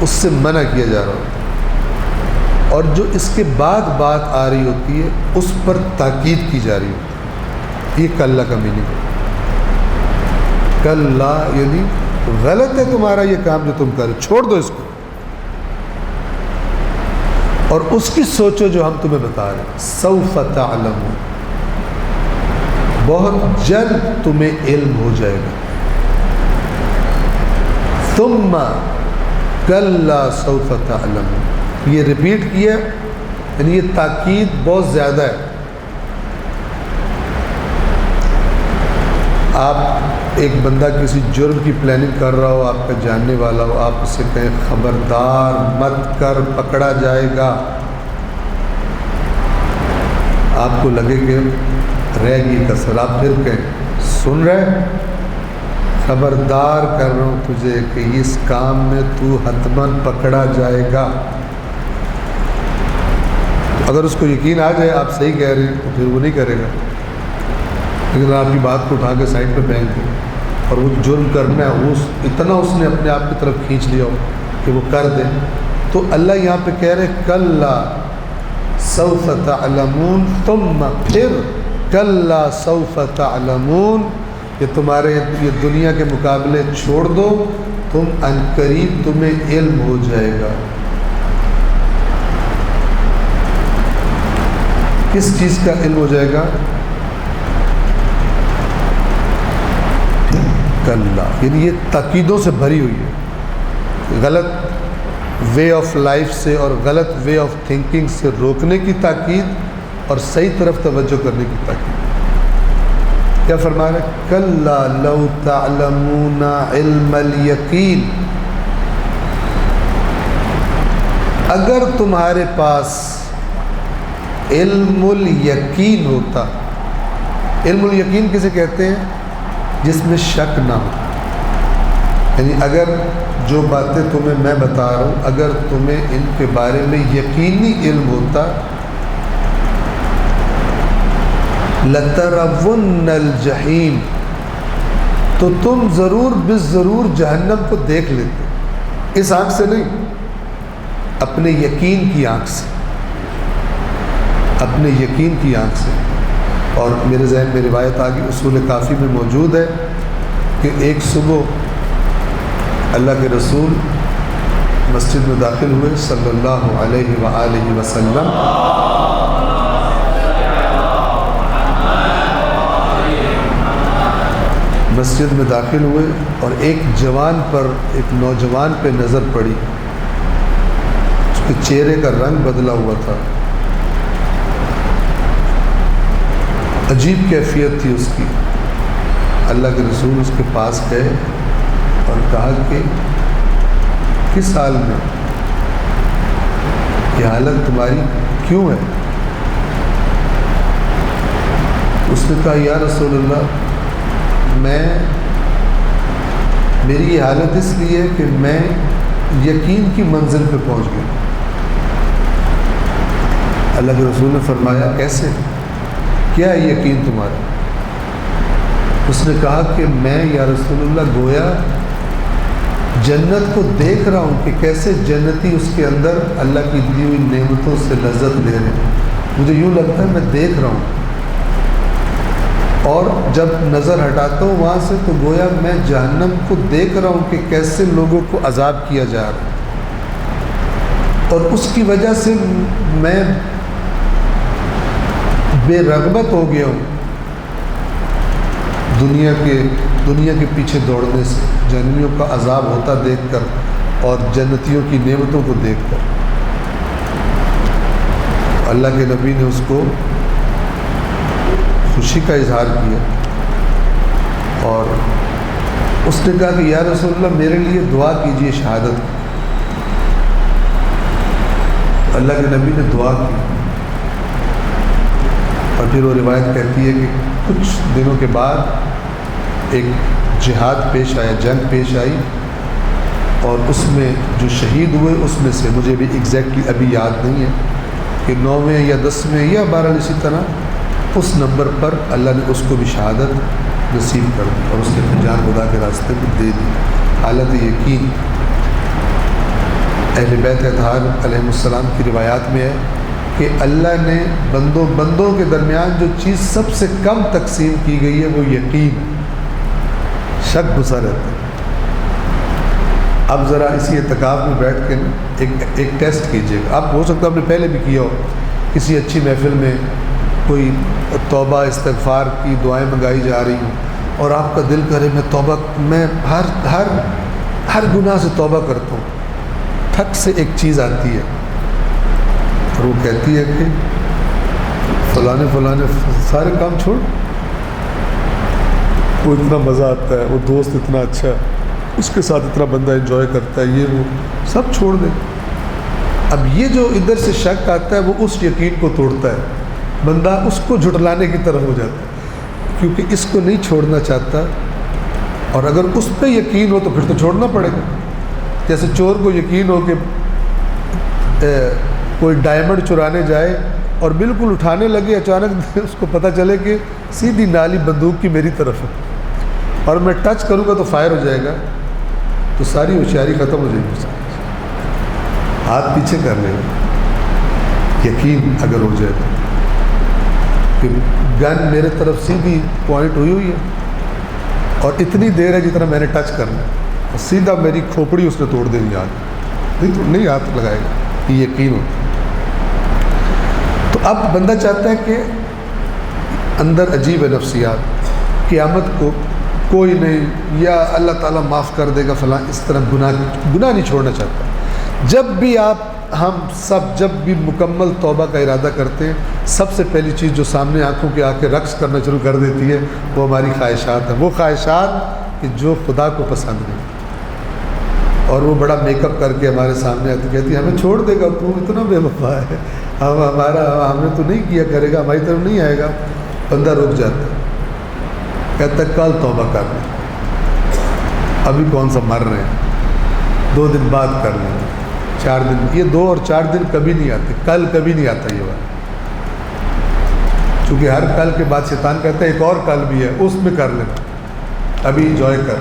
اس سے منع کیا جا رہا ہوتا ہے، اور جو اس کے بعد بات آ رہی ہوتی ہے اس پر تاکید کی جا رہی ہوتی ہے، یہ کلا کا میننگ ہے۔ کلا یعنی غلط ہے تمہارا یہ کام جو تم کرو، چھوڑ دو اس کو، اور اس کی سوچو جو ہم تمہیں بتا رہے ہیں، سوف تعلمون، بہت جلد تمہیں علم ہو جائے گا، ثم کلا سوف تعلمون، یہ ریپیٹ کیا، یعنی یہ تاکید بہت زیادہ ہے۔ آپ ایک بندہ کسی جرم کی پلاننگ کر رہا ہو، آپ کا جاننے والا ہو، آپ اسے کہیں خبردار مت کر، پکڑا جائے گا، آپ کو لگے کہ رہ گئی کسر، آپ پھر کہیں سن رہے، خبردار کر رہا ہوں تجھے کہ اس کام میں تو حتماً پکڑا جائے گا۔ اگر اس کو یقین آ جائے آپ صحیح کہہ رہے ہیں تو پھر وہ نہیں کرے گا، لیکن آپ کی بات کو اٹھا کے سائڈ پہ پھینک دیں اور وہ جرم کرنا ہے، وہ اتنا اس نے اپنے آپ کی طرف کھینچ لیا ہو کہ وہ کر دے، تو اللہ یہاں پہ کہہ رہے کلا سوف تعلمون، ثم پھر کلا سوف تعلمون، یہ تمہارے یہ دنیا کے مقابلے چھوڑ دو، تم عنقریب تمہیں علم ہو جائے گا۔ کس چیز کا علم ہو جائے گا؟ کلا، یعنی یہ تاکیدوں سے بھری ہوئی ہے، غلط وے آف لائف سے اور غلط وے آف تھنکنگ سے روکنے کی تاکید اور صحیح طرف توجہ کرنے کی تاکید۔ کیا فرما رہے؟ کلا لو تعلمون علم الیقین، اگر تمہارے پاس علم الیقین ہوتا، علم الیقین کسے کہتے ہیں؟ جس میں شک نہ ہو، یعنی اگر جو باتیں تمہیں میں بتا رہا ہوں اگر تمہیں ان کے بارے میں یقینی علم ہوتا، لَتَرَوُنَّ الْجَحِيمَ، تو تم ضرور ضرور جہنم کو دیکھ لیتے، اس آنکھ سے نہیں، اپنے یقین کی آنکھ سے، اپنے یقین کی آنکھ سے۔ اور میرے ذہن میں روایت آ گئی، اصول کافی میں موجود ہے کہ ایک صبح اللہ کے رسول مسجد میں داخل ہوئے صلی اللہ علیہ وآلہ وسلم، مسجد میں داخل ہوئے اور ایک جوان پر، ایک نوجوان پہ نظر پڑی، اس کے چہرے کا رنگ بدلا ہوا تھا، عجیب کیفیت تھی اس کی۔ اللہ کے رسول اس کے پاس گئے اور کہا کہ کس حال میں، یہ حالت تمہاری کیوں ہے؟ اس نے کہا یا رسول اللہ، میری یہ حالت اس لیے کہ میں یقین کی منزل پہ پہنچ گیا۔ اللہ کے رسول نے فرمایا کیسے، کیا ہے یقین تمہارا؟ اس نے کہا کہ میں یا رسول اللہ گویا جنت کو دیکھ رہا ہوں کہ کیسے جنتی اس کے اندر اللہ کی دی ہوئی نعمتوں سے لذت لے رہے ہیں، مجھے یوں لگتا ہے میں دیکھ رہا ہوں، اور جب نظر ہٹاتا ہوں وہاں سے تو گویا میں جہنم کو دیکھ رہا ہوں کہ کیسے لوگوں کو عذاب کیا جا رہا ہے، اور اس کی وجہ سے میں بے رغبت ہو گیا ہوں دنیا کے پیچھے دوڑنے سے، جہنمیوں کا عذاب ہوتا دیکھ کر اور جنتیوں کی نعمتوں کو دیکھ کر۔ اللہ کے نبی نے اس کو خوشی کا اظہار کیا اور اس نے کہا کہ یا رسول اللہ میرے لیے دعا کیجیے شہادت کی۔ اللہ کے نبی نے دعا کی اور پھر وہ روایت کہتی ہے کہ کچھ دنوں کے بعد ایک جہاد پیش آیا، جنگ پیش آئی، اور اس میں جو شہید ہوئے اس میں سے مجھے بھی ایگزیکٹلی ابھی یاد نہیں ہے کہ 9ویں یا 10ویں یا 12 اسی طرح اس نمبر پر اللہ نے اس کو بھی شہادت نصیب کر دی اور اس نے اپنی جان خدا کے راستے میں دے دی۔ حالت یقین اہل بیت اطہار علیہ السلام کی روایات میں ہے کہ اللہ نے بندوں کے درمیان جو چیز سب سے کم تقسیم کی گئی ہے وہ یقین، شک گھسا رہتا ہے۔ اب ذرا اسی اعتکاف میں بیٹھ کے ایک ٹیسٹ کیجیے گا، آپ ہو سکتا ہے آپ نے پہلے بھی کیا ہو، کسی اچھی محفل میں کوئی توبہ استغفار کی دعائیں منگائی جا رہی ہوں اور آپ کا دل کرے میں ہر گناہ سے توبہ کرتا ہوں، ٹھک سے ایک چیز آتی ہے اور وہ کہتی ہے کہ فلانے سارے کام چھوڑ، وہ اتنا مزہ آتا ہے، وہ دوست اتنا اچھا ہے، اس کے ساتھ اتنا بندہ انجوائے کرتا ہے، یہ وہ سب چھوڑ دے۔ اب یہ جو ادھر سے شک آتا ہے وہ اس یقین کو توڑتا ہے، بندہ اس کو جھٹلانے کی طرف ہو جاتا ہے کیونکہ اس کو نہیں چھوڑنا چاہتا، اور اگر اس پہ یقین ہو تو پھر تو چھوڑنا پڑے گا۔ جیسے چور کو یقین ہو کہ کوئی ڈائمنڈ چرانے جائے اور بالکل اٹھانے لگے، اچانک اس کو پتہ چلے کہ سیدھی نالی بندوق کی میری طرف ہے اور میں ٹچ کروں گا تو فائر ہو جائے گا، تو ساری ہوشیاری ختم ہو جائے گی، ہاتھ پیچھے کر لے گا۔ یقین اگر ہو جائے کہ گن میرے طرف سیدھی پوائنٹ ہوئی ہے اور اتنی دیر ہے جتنا میں نے ٹچ کرنا ہے، اور سیدھا میری کھوپڑی اس نے توڑ دینی، ہاتھ نہیں ہاتھ لگائے گا، یہ یقین ہوتا ہے۔ تو اب بندہ چاہتا ہے کہ اندر عجیب ہے نفسیات، قیامت کو کوئی نہیں، یا اللہ تعالیٰ معاف کر دے گا فلاں، اس طرح گناہ نہیں چھوڑنا چاہتا۔ جب بھی ہم سب جب بھی مکمل توبہ کا ارادہ کرتے ہیں، سب سے پہلی چیز جو سامنے آنکھوں کے آ کے رقص کرنا شروع کر دیتی ہے وہ ہماری خواہشات ہیں، وہ خواہشات کہ جو خدا کو پسند نہیں، اور وہ بڑا میک اپ کر کے ہمارے سامنے آتی کہتی ہے ہمیں چھوڑ دے گا، تو اتنا بے وفا ہے، ہمیں تو نہیں کیا کرے گا، ہماری طرف نہیں آئے گا۔ بندہ رک جاتا ہے، کہتا ہے کل توبہ کر لیں، ابھی کون سا مر رہے ہیں، 2 دن بعد کر لیں، 4 دن، یہ 2 اور 4 دن کبھی نہیں آتے، کل کبھی نہیں آتا یہ بات، چونکہ ہر کل کے بعد شیطان کہتا ہے ایک اور کل بھی ہے، اس میں کر لینا۔ ابھی انجوائے کر.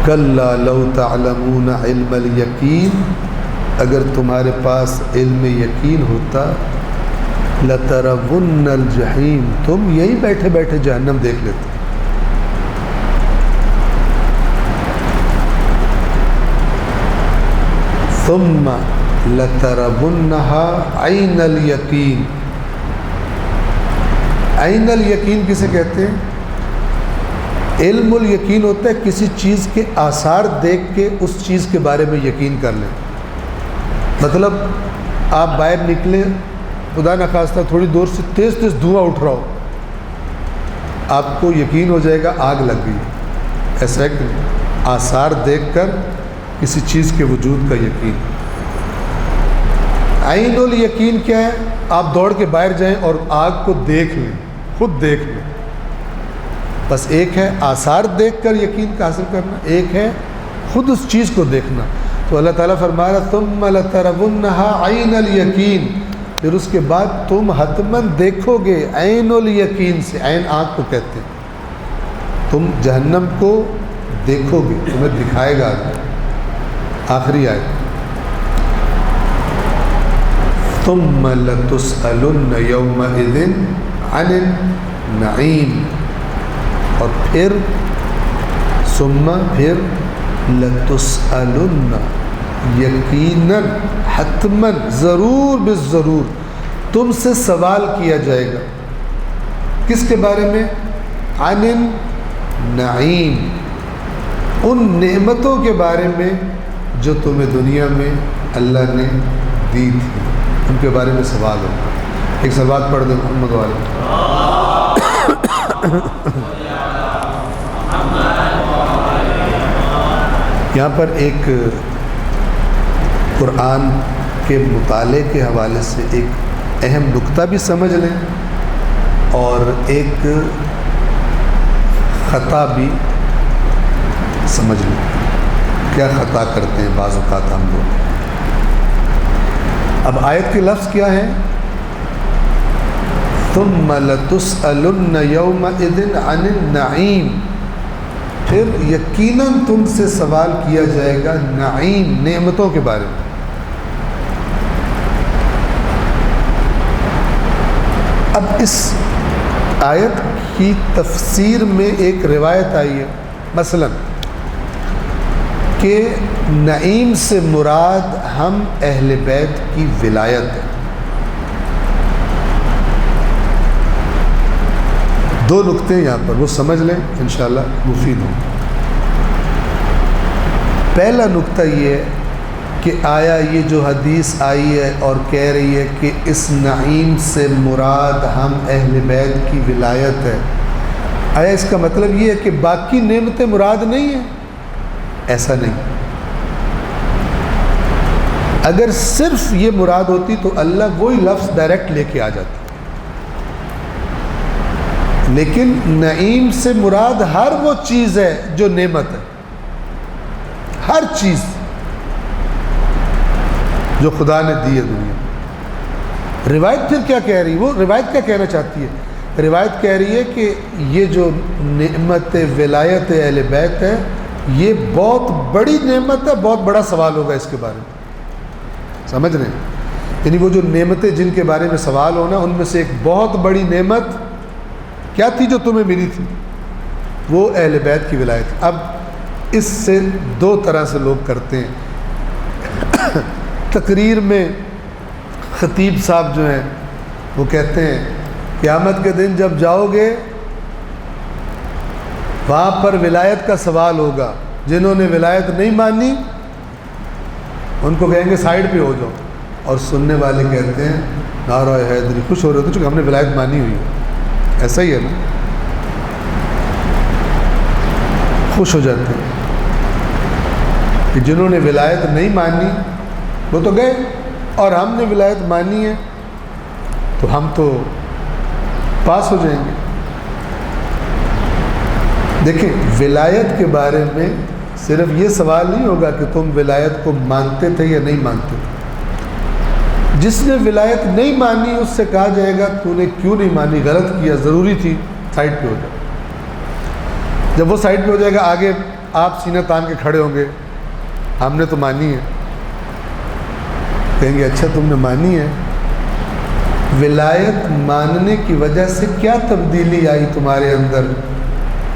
کلا لو تعلمون علم الیقین، اگر تمہارے پاس علم یقین ہوتا، لترون الجحیم، تم یہی بیٹھے بیٹھے جہنم دیکھ لیتے. ثم لترونها عین الیقین. عین الیقین کسے کہتے ہیں؟ علم الیقین ہوتا ہے کسی چیز کے آثار دیکھ کے اس چیز کے بارے میں یقین کر لیں. مطلب آپ باہر نکلیں، خدا نخواستہ تھوڑی دور سے تیز تیز دھواں اٹھ رہا ہو، آپ کو یقین ہو جائے گا آگ لگ گئی. ایسا ہے کہ آثار دیکھ کر کسی چیز کے وجود کا یقین. عین الیقین کیا ہے؟ آپ دوڑ کے باہر جائیں اور آگ کو دیکھ لیں، خود دیکھ لیں. بس ایک ہے آثار دیکھ کر یقین کا حاصل کرنا، ایک ہے خود اس چیز کو دیکھنا. تو اللہ تعالیٰ فرما رہا ثم لترونها عین الیقین، پھر اس کے بعد تم حتماً دیکھو گے عین الیقین سے. عین آنکھ کو کہتے ہیں. تم جہنم کو دیکھو گے، تمہیں دکھائے گا. آخری آیت ثم لتسألن یومئذ عن النعیم، اور پھر ثم پھر لتسألن، یقیناً حتماً ضرور بالضرور تم سے سوال کیا جائے گا. کس کے بارے میں؟ عن النعیم، ان نعمتوں کے بارے میں جو تمہیں دنیا میں اللہ نے دی تھی، ان کے بارے میں سوال ہوگا. ایک سوال پڑھ دیں محمد والے. یہاں پر ایک قرآن کے مطالعے کے حوالے سے ایک اہم نقطہ بھی سمجھ لیں اور ایک خطا بھی سمجھ لیں. کیا خطا کرتے ہیں بعض اوقات ہم لوگ. اب آیت کے لفظ کیا ہے؟ ثم لتسألن یومئذ عن النعیم، پھر یقیناً تم سے سوال کیا جائے گا نعیم، نعمتوں کے بارے میں. اب اس آیت کی تفسیر میں ایک روایت آئی ہے مثلا کہ نعیم سے مراد ہم اہل بیت کی ولایت ہے. دو نقطے یہاں پر وہ سمجھ لیں انشاءاللہ مفید ہوں. پہلا نقطہ یہ ہے کہ آیا یہ جو حدیث آئی ہے اور کہہ رہی ہے کہ اس نعیم سے مراد ہم اہل بیت کی ولایت ہے، آیا اس کا مطلب یہ ہے کہ باقی نعمتیں مراد نہیں ہیں؟ ایسا نہیں. اگر صرف یہ مراد ہوتی تو اللہ وہی لفظ ڈائریکٹ لے کے آ جاتا. لیکن نعیم سے مراد ہر وہ چیز ہے جو نعمت ہے، ہر چیز جو خدا نے دی ہے دنیا. روایت پھر کیا کہہ رہی ہے؟ وہ روایت کیا کہنا چاہتی ہے؟ روایت کہہ رہی ہے کہ یہ جو نعمت ولایت اہل بیت ہے یہ بہت بڑی نعمت ہے، بہت بڑا سوال ہوگا اس کے بارے میں. سمجھ رہے ہیں؟ یعنی وہ جو نعمتیں جن کے بارے میں سوال ہونا، ان میں سے ایک بہت بڑی نعمت کیا تھی جو تمہیں ملی تھی؟ وہ اہل بیت کی ولایت. اب اس سے دو طرح سے لوگ کرتے ہیں. تقریر میں خطیب صاحب جو ہیں وہ کہتے ہیں قیامت کے دن جب جاؤ گے وہاں پر ولایت کا سوال ہوگا، جنہوں نے ولایت نہیں مانی ان کو کہیں گے سائیڈ پہ ہو جاؤ، اور سننے والے کہتے ہیں نعرہ حیدری، خوش ہو رہے ہوتے چونکہ ہم نے ولایت مانی ہوئی ہے. ایسا ہی ہے نا، خوش ہو جاتے ہیں کہ جنہوں نے ولایت نہیں مانی وہ تو گئے، اور ہم نے ولایت مانی ہے تو ہم تو پاس ہو جائیں گے. دیکھیں ولایت کے بارے میں صرف یہ سوال نہیں ہوگا کہ تم ولایت کو مانتے تھے یا نہیں مانتے تھے. جس نے ولایت نہیں مانی اس سے کہا جائے گا تو نے کیوں نہیں مانی، غلط کیا، ضروری تھی، سائڈ پہ ہو جائے۔ جب وہ سائڈ پہ ہو جائے گا آگے آپ سینہ تان کے کھڑے ہوں گے، ہم نے تو مانی ہے، کہیں گے اچھا تم نے مانی ہے، ولایت ماننے کی وجہ سے کیا تبدیلی آئی تمہارے اندر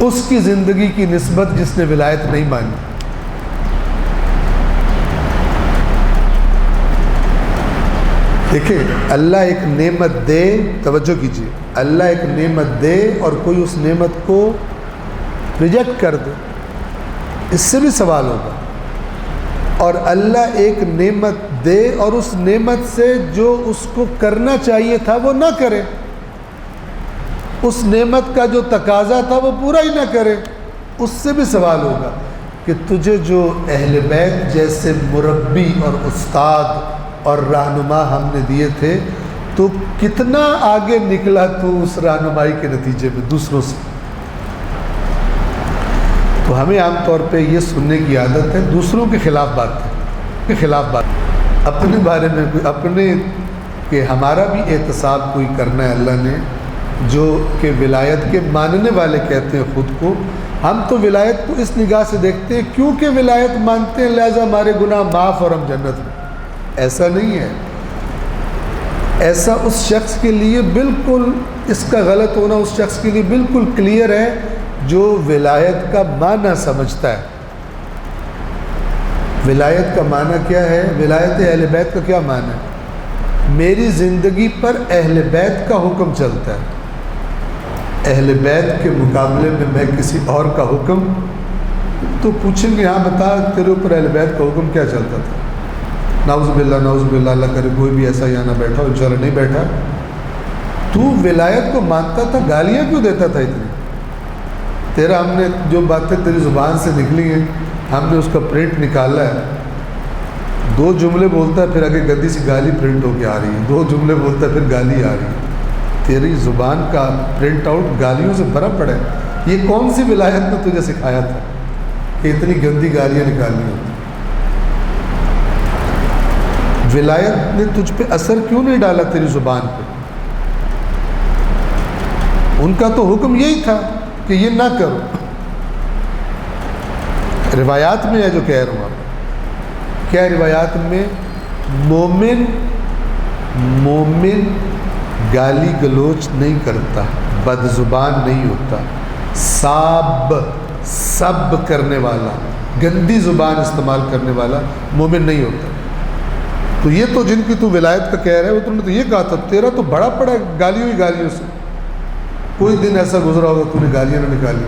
اس کی زندگی کی نسبت جس نے ولایت نہیں مانی؟ دیکھیں اللہ ایک نعمت دے، توجہ کیجیے، اللہ ایک نعمت دے اور کوئی اس نعمت کو ریجیکٹ کر دے، اس سے بھی سوال ہوگا۔ اور اللہ ایک نعمت دے اور اس نعمت سے جو اس کو کرنا چاہیے تھا وہ نہ کرے، اس نعمت کا جو تقاضا تھا وہ پورا ہی نہ کرے، اس سے بھی سوال ہوگا کہ تجھے جو اہل بیت جیسے مربی اور استاد اور رہنما ہم نے دیے تھے تو کتنا آگے نکلا تو اس رہنمائی کے نتیجے میں دوسروں سے۔ تو ہمیں عام طور پہ یہ سننے کی عادت ہے دوسروں کے خلاف بات اپنے بارے میں کوئی اپنے کہ ہمارا بھی احتساب کوئی کرنا ہے اللہ نے، جو کہ ولایت کے ماننے والے کہتے ہیں خود کو، ہم تو ولایت کو اس نگاہ سے دیکھتے ہیں کیونکہ ولایت مانتے ہیں لہذا ہمارے گناہ معاف اور ہم جنت میں۔ ایسا نہیں ہے، ایسا اس شخص کے لیے بالکل، اس کا غلط ہونا اس شخص کے لیے بالکل کلیئر ہے جو ولایت کا معنی سمجھتا ہے۔ ولایت کا معنی کیا ہے؟ ولایت اہل بیت کا کیا معنی ہے؟ میری زندگی پر اہل بیت کا حکم چلتا ہے، اہل بیت کے مقابلے میں میں کسی اور کا حکم، تو پوچھیں گے ہاں بتا تیرے اوپر اہل بیت کا حکم کیا چلتا تھا؟ نعوذ باللہ اللہ کرے کوئی بھی ایسا یہاں نہ بیٹھا، انشاءاللہ نہیں بیٹھا، تو ولایت کو مانتا تھا، گالیاں کیوں دیتا تھا اتنی؟ تیرا ہم نے جو باتیں تیری زبان سے نکلی ہیں ہم نے اس کا پرنٹ نکالا ہے، 2 جملے بولتا ہے پھر آگے گندی سی گالی پرنٹ ہو کے آ رہی ہے، 2 جملے بولتا ہے پھر گالی آ رہی ہے، تیری زبان کا پرنٹ آؤٹ گالیوں سے بھرا پڑا ہے۔ یہ کون سی ولایت نے تجھے سکھایا تھا کہ اتنی گندی گالیاں نکالنی ہوتی؟ ولایت نے تجھ پہ اثر کیوں نہیں ڈالا تیری زبان پہ؟ ان کا تو حکم یہی تھا کہ یہ نہ کرو، روایات میں ہے جو کہہ رہا ہوں آپ، کیا روایات میں مومن گالی گلوچ نہیں کرتا، بد زبان نہیں ہوتا، سب کرنے والا، گندی زبان استعمال کرنے والا مومن نہیں ہوتا۔ تو یہ تو جن کی تو ولایت کا کہہ رہے ہیں وہ تم نے تو یہ کہا تھا تیرا تو بڑا پڑا گالیوں سے، کوئی دن ایسا گزرا ہوگا تو نے گالیاں نہ نکالی؟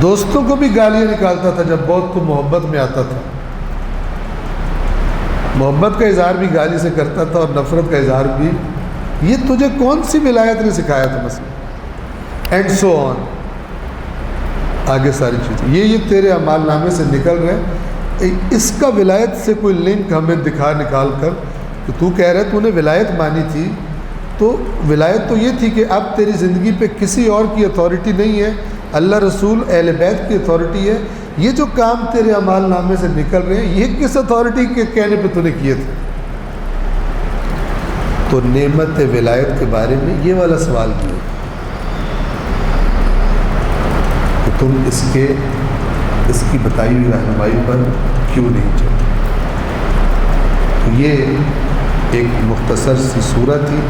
دوستوں کو بھی گالیاں نکالتا تھا جب بہت تو محبت میں آتا تھا، محبت کا اظہار بھی گالی سے کرتا تھا اور نفرت کا اظہار بھی۔ یہ تجھے کون سی ولایت نے سکھایا تھا مثلا؟ اینڈ سو آن، آگے ساری چیزیں یہ تیرے اعمال نامے سے نکل رہے، اس کا ولایت سے کوئی لنک ہمیں دکھا نکال کر کہ تو کہہ رہے تو نے ولایت مانی تھی، تو ولایت تو یہ تھی کہ اب تیری زندگی پہ کسی اور کی اتھارٹی نہیں ہے، اللہ رسول اہل بیت کی اتھارٹی ہے، یہ جو کام تیرے اعمال نامے سے نکل رہے ہیں یہ کس اتھارٹی کے کہنے پہ تو نے کیے تھے؟ تو نعمت ولایت کے بارے میں یہ والا سوال بھی ہے کہ تم اس کی بتائی ہوئی رہنمائی پر کیوں نہیں چلتے؟ تو یہ ایک مختصر سی صورت تھی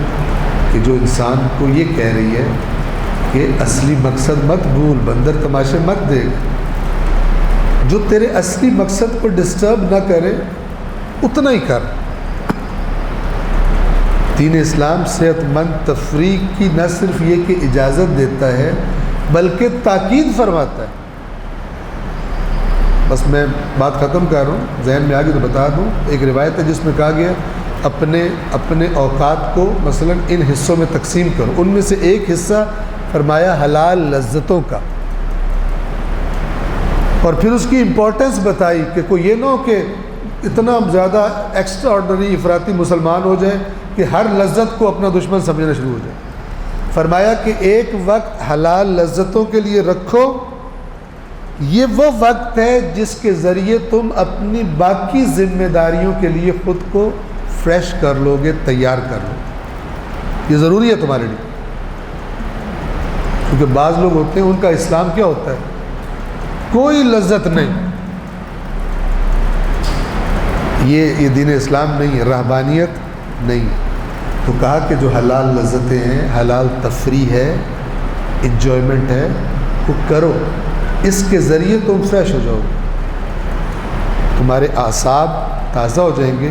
کہ جو انسان کو یہ کہہ رہی ہے کہ اصلی مقصد مت بھول، بندر تماشے مت دیکھ، جو تیرے اصلی مقصد کو ڈسٹرب نہ کرے اتنا ہی کر۔ دین اسلام صحت مند تفریق کی نہ صرف یہ کہ اجازت دیتا ہے بلکہ تاکید فرماتا ہے۔ بس میں بات ختم کر رہا ہوں، ذہن میں آگے تو بتا دوں، ایک روایت ہے جس میں کہا گیا اپنے اوقات کو مثلا ان حصوں میں تقسیم کرو، ان میں سے ایک حصہ فرمایا حلال لذتوں کا، اور پھر اس کی امپورٹنس بتائی کہ کوئی یہ نہ ہو کہ اتنا زیادہ ایکسٹرا آرڈنری افراطی مسلمان ہو جائے کہ ہر لذت کو اپنا دشمن سمجھنا شروع ہو جائے۔ فرمایا کہ ایک وقت حلال لذتوں کے لیے رکھو یہ وہ وقت ہے جس کے ذریعے تم اپنی باقی ذمہ داریوں کے لیے خود کو فریش کر لو گے، تیار کر لو گے۔ یہ ضروری ہے تمہارے لیے، کیونکہ بعض لوگ ہوتے ہیں ان کا اسلام کیا ہوتا ہے، کوئی لذت نہیں، یہ دین اسلام نہیں ہے، رہبانیت نہیں ہے۔ تو کہا کہ جو حلال لذتیں ہیں، حلال تفریح ہے، انجوائمنٹ ہے، وہ کرو، اس کے ذریعے تم فریش ہو جاؤ گے، تمہارے اعصاب تازہ ہو جائیں گے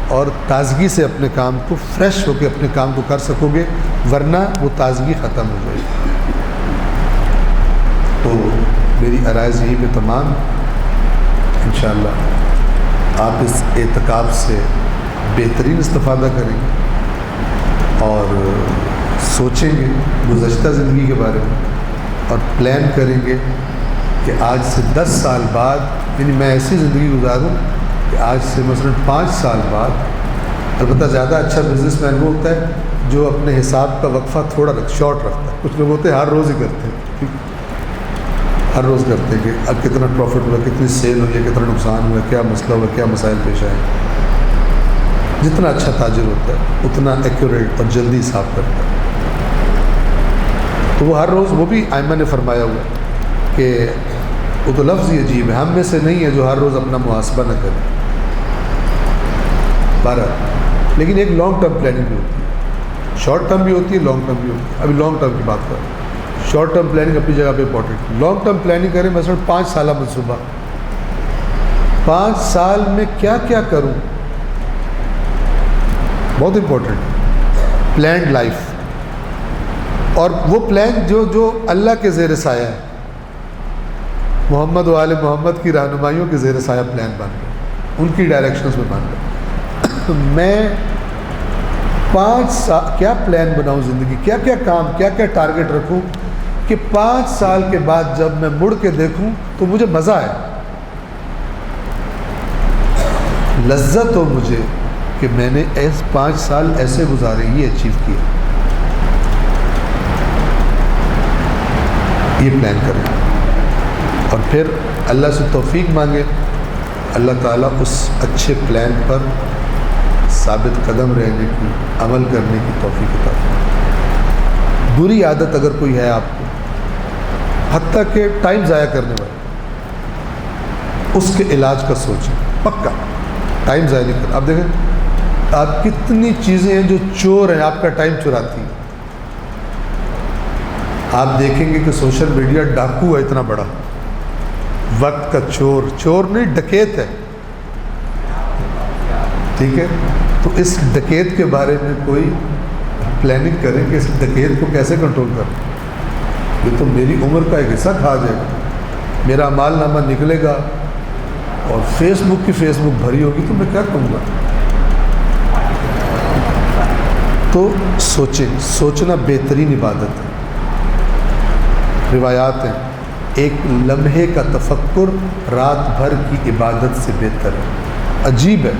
اور تازگی سے اپنے کام کو، فریش ہو کے اپنے کام کو کر سکو گے، ورنہ وہ تازگی ختم ہو جائے گی۔ تو میری عرائض یہیں پہ تمام، انشاءاللہ آپ اس اعتکاف سے بہترین استفادہ کریں گے اور سوچیں گے گزشتہ زندگی کے بارے میں اور پلان کریں گے کہ آج سے 10 سال بعد، یعنی میں ایسی زندگی گزاروں کہ آج سے مثلا 5 سال بعد، البتہ زیادہ اچھا بزنس مین وہ ہوتا ہے جو اپنے حساب کا وقفہ تھوڑا شارٹ رکھتا ہے۔ کچھ لوگ ہوتے ہیں ہر روز ہی کرتے ہیں، ہر روز کرتے ہیں کہ اب کتنا پروفٹ ہوا، کتنی سیل ہوئی ہے، کتنا نقصان ہوا، کیا مسئلہ ہوا، کیا مسائل پیش آئے۔ جتنا اچھا تاجر ہوتا ہے اتنا ایکوریٹ اور جلدی حساب کرتا ہے۔ تو وہ ہر روز، وہ بھی ائمہ نے فرمایا ہوا کہ وہ تو لفظ ہی عجیب ہے، ہم میں سے نہیں ہے جو ہر روز اپنا محاسبہ نہ کرے 12، لیکن ایک لانگ ٹرم پلاننگ بھی ہوتی ہے، شارٹ ٹرم بھی ہوتی ہے، لانگ ٹرم بھی ہوتی ہے۔ ابھی لانگ ٹرم کی بات کر رہا ہوں، شارٹ ٹرم پلاننگ اپنی جگہ پہ امپورٹنٹ، لانگ ٹرم پلاننگ کریں، مثلا 5 سالہ منصوبہ، 5 سال میں کیا کیا کروں، بہت امپورٹنٹ، پلانڈ لائف، اور وہ پلان جو اللہ کے زیر سایہ ہے، محمد و آل محمد کی رہنمائیوں کے زیر سایہ پلان بن گئے، ان کی ڈائریکشنز میں بن گئے۔ میں 5 سال کیا پلان بناؤں زندگی، کیا کیا کام، کیا کیا ٹارگٹ رکھوں کہ 5 سال کے بعد جب میں مڑ کے دیکھوں تو مجھے مزہ آئے، لذت ہو مجھے کہ میں نے 5 سال ایسے گزارے، یہ اچیو کیا۔ یہ پلان کریں اور پھر اللہ سے توفیق مانگے، اللہ تعالیٰ اس اچھے پلان پر ثابت قدم رہنے کی، عمل کرنے کی توفیق عطا فرمائے۔ بری عادت اگر کوئی ہے آپ کو، حتیٰ کہ ٹائم ضائع کرنے والی، اس کے علاج کا سوچیں، پکا ٹائم ضائع نہیں کرنا۔ آپ دیکھیں آپ کتنی چیزیں ہیں جو چور ہیں، آپ کا ٹائم چراتی ہیں۔ آپ دیکھیں گے کہ سوشل میڈیا ڈاکو ہے اتنا بڑا، وقت کا چور نہیں، ڈکیت ہے، ٹھیک ہے؟ تو اس ڈکیت کے بارے میں کوئی پلاننگ کریں کہ اس ڈکیت کو کیسے کنٹرول کریں۔ یہ تو میری عمر کا ایک حصہ کھا جائے گا، میرا مال نامہ نکلے گا اور فیس بک کی فیس بک بھری ہوگی تو میں کیا کروں گا؟ تو سوچیں، سوچنا بہترین عبادت ہے۔ روایات ہیں، ایک لمحے کا تفکر رات بھر کی عبادت سے بہتر ہے۔ عجیب ہے،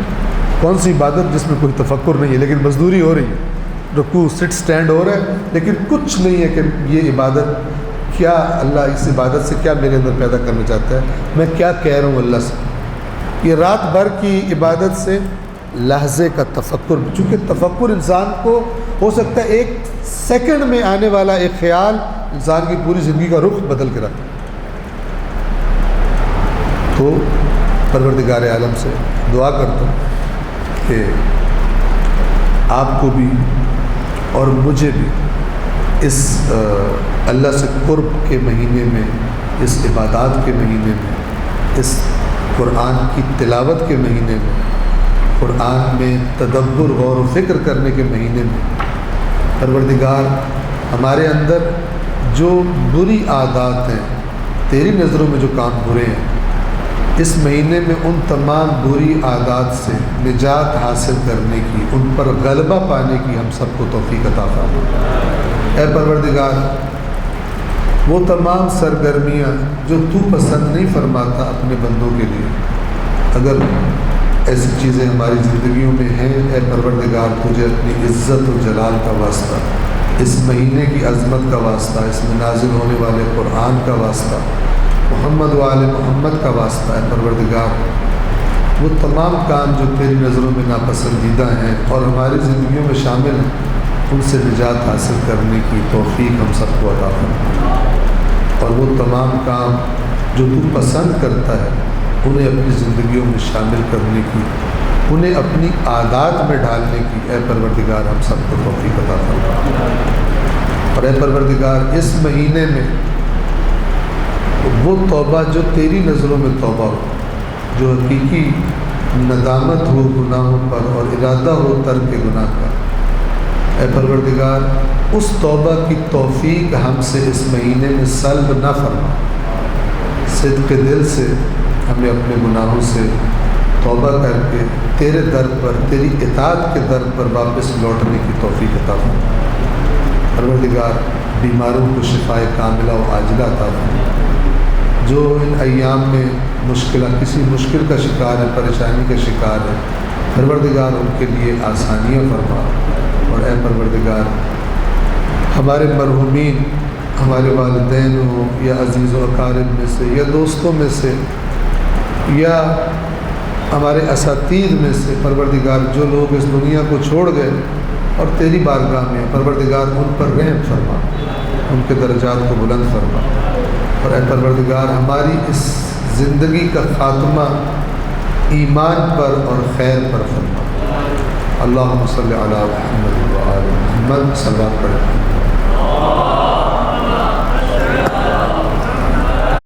کون سی عبادت جس میں کوئی تفکر نہیں ہے لیکن مزدوری ہو رہی ہے، رکوع سٹ سٹینڈ ہو رہا ہے لیکن کچھ نہیں ہے کہ یہ عبادت کیا، اللہ اس عبادت سے کیا میرے اندر پیدا کرنا چاہتا ہے، میں کیا کہہ رہا ہوں اللہ سے۔ یہ رات بھر کی عبادت سے لحظے کا تفکر، چونکہ تفکر انسان کو ہو سکتا ہے 1 سیکنڈ میں آنے والا ایک خیال انسان کی پوری زندگی کا رخ بدل کے رکھتا ہے۔ تو پروردگار عالم سے دعا کرتا ہوں کہ آپ کو بھی اور مجھے بھی اس اللہ سے قرب کے مہینے میں، اس عبادات کے مہینے میں، اس قرآن کی تلاوت کے مہینے میں، قرآن میں تدبر غور و فکر کرنے کے مہینے میں، پروردگار ہمارے اندر جو بری عادات ہیں، تیری نظروں میں جو کام برے ہیں، اس مہینے میں ان تمام بری عادات سے نجات حاصل کرنے کی، ان پر غلبہ پانے کی ہم سب کو توفیق عطا فرما۔ اے پروردگار، وہ تمام سرگرمیاں جو تو پسند نہیں فرماتا اپنے بندوں کے لیے، اگر ایسی چیزیں ہماری زندگیوں میں ہیں، اے پروردگار تجھے اپنی عزت و جلال کا واسطہ، اس مہینے کی عظمت کا واسطہ، اس میں نازل ہونے والے قرآن کا واسطہ، وہ ہم محمد و آل محمد کا واسطہ ہے پروردگار، وہ تمام کام جو تیری نظروں میں ناپسندیدہ ہیں اور ہماری زندگیوں میں شامل ہیں، ان سے نجات حاصل کرنے کی توفیق ہم سب کو عطا فرما، اور وہ تمام کام جو تو پسند کرتا ہے انہیں اپنی زندگیوں میں شامل کرنے کی، انہیں اپنی عادات میں ڈالنے کی اے پروردگار ہم سب کو توفیق عطا فرما۔ اور اے پروردگار اس مہینے میں وہ توبہ جو تیری نظروں میں توبہ ہو، جو حقیقی ندامت ہو گناہوں پر اور ارادہ ہو ترک گناہ کا، اے پروردگار اس توبہ کی توفیق ہم سے اس مہینے میں سلب نہ فرما، صدق دل سے ہمیں اپنے گناہوں سے توبہ کر کے تیرے در پر، تیری اطاعت کے در پر واپس لوٹنے کی توفیق عطا فرما۔ پروردگار بیماروں کو شفائے کاملہ و عاجلہ عطا فرما، جو ان ایام میں کسی مشکل کا شکار ہے، پریشانی کا شکار ہے، پروردگار ان کے لیے آسانیاں فرما۔ اور اے پروردگار ہمارے مرحومین، ہمارے والدین ہوں یا عزیز و اقارب میں سے یا دوستوں میں سے یا ہمارے اساتذہ میں سے، پروردگار جو لوگ اس دنیا کو چھوڑ گئے اور تیری بارگاہ میں، پروردگار ان پر رحم فرما، ان کے درجات کو بلند فرما۔ اور اے پروردگار ہماری اس زندگی کا خاتمہ ایمان پر اور خیر پر فرما۔ اللہم صلی علی محمد و آل محمد، صلوات پڑھیں۔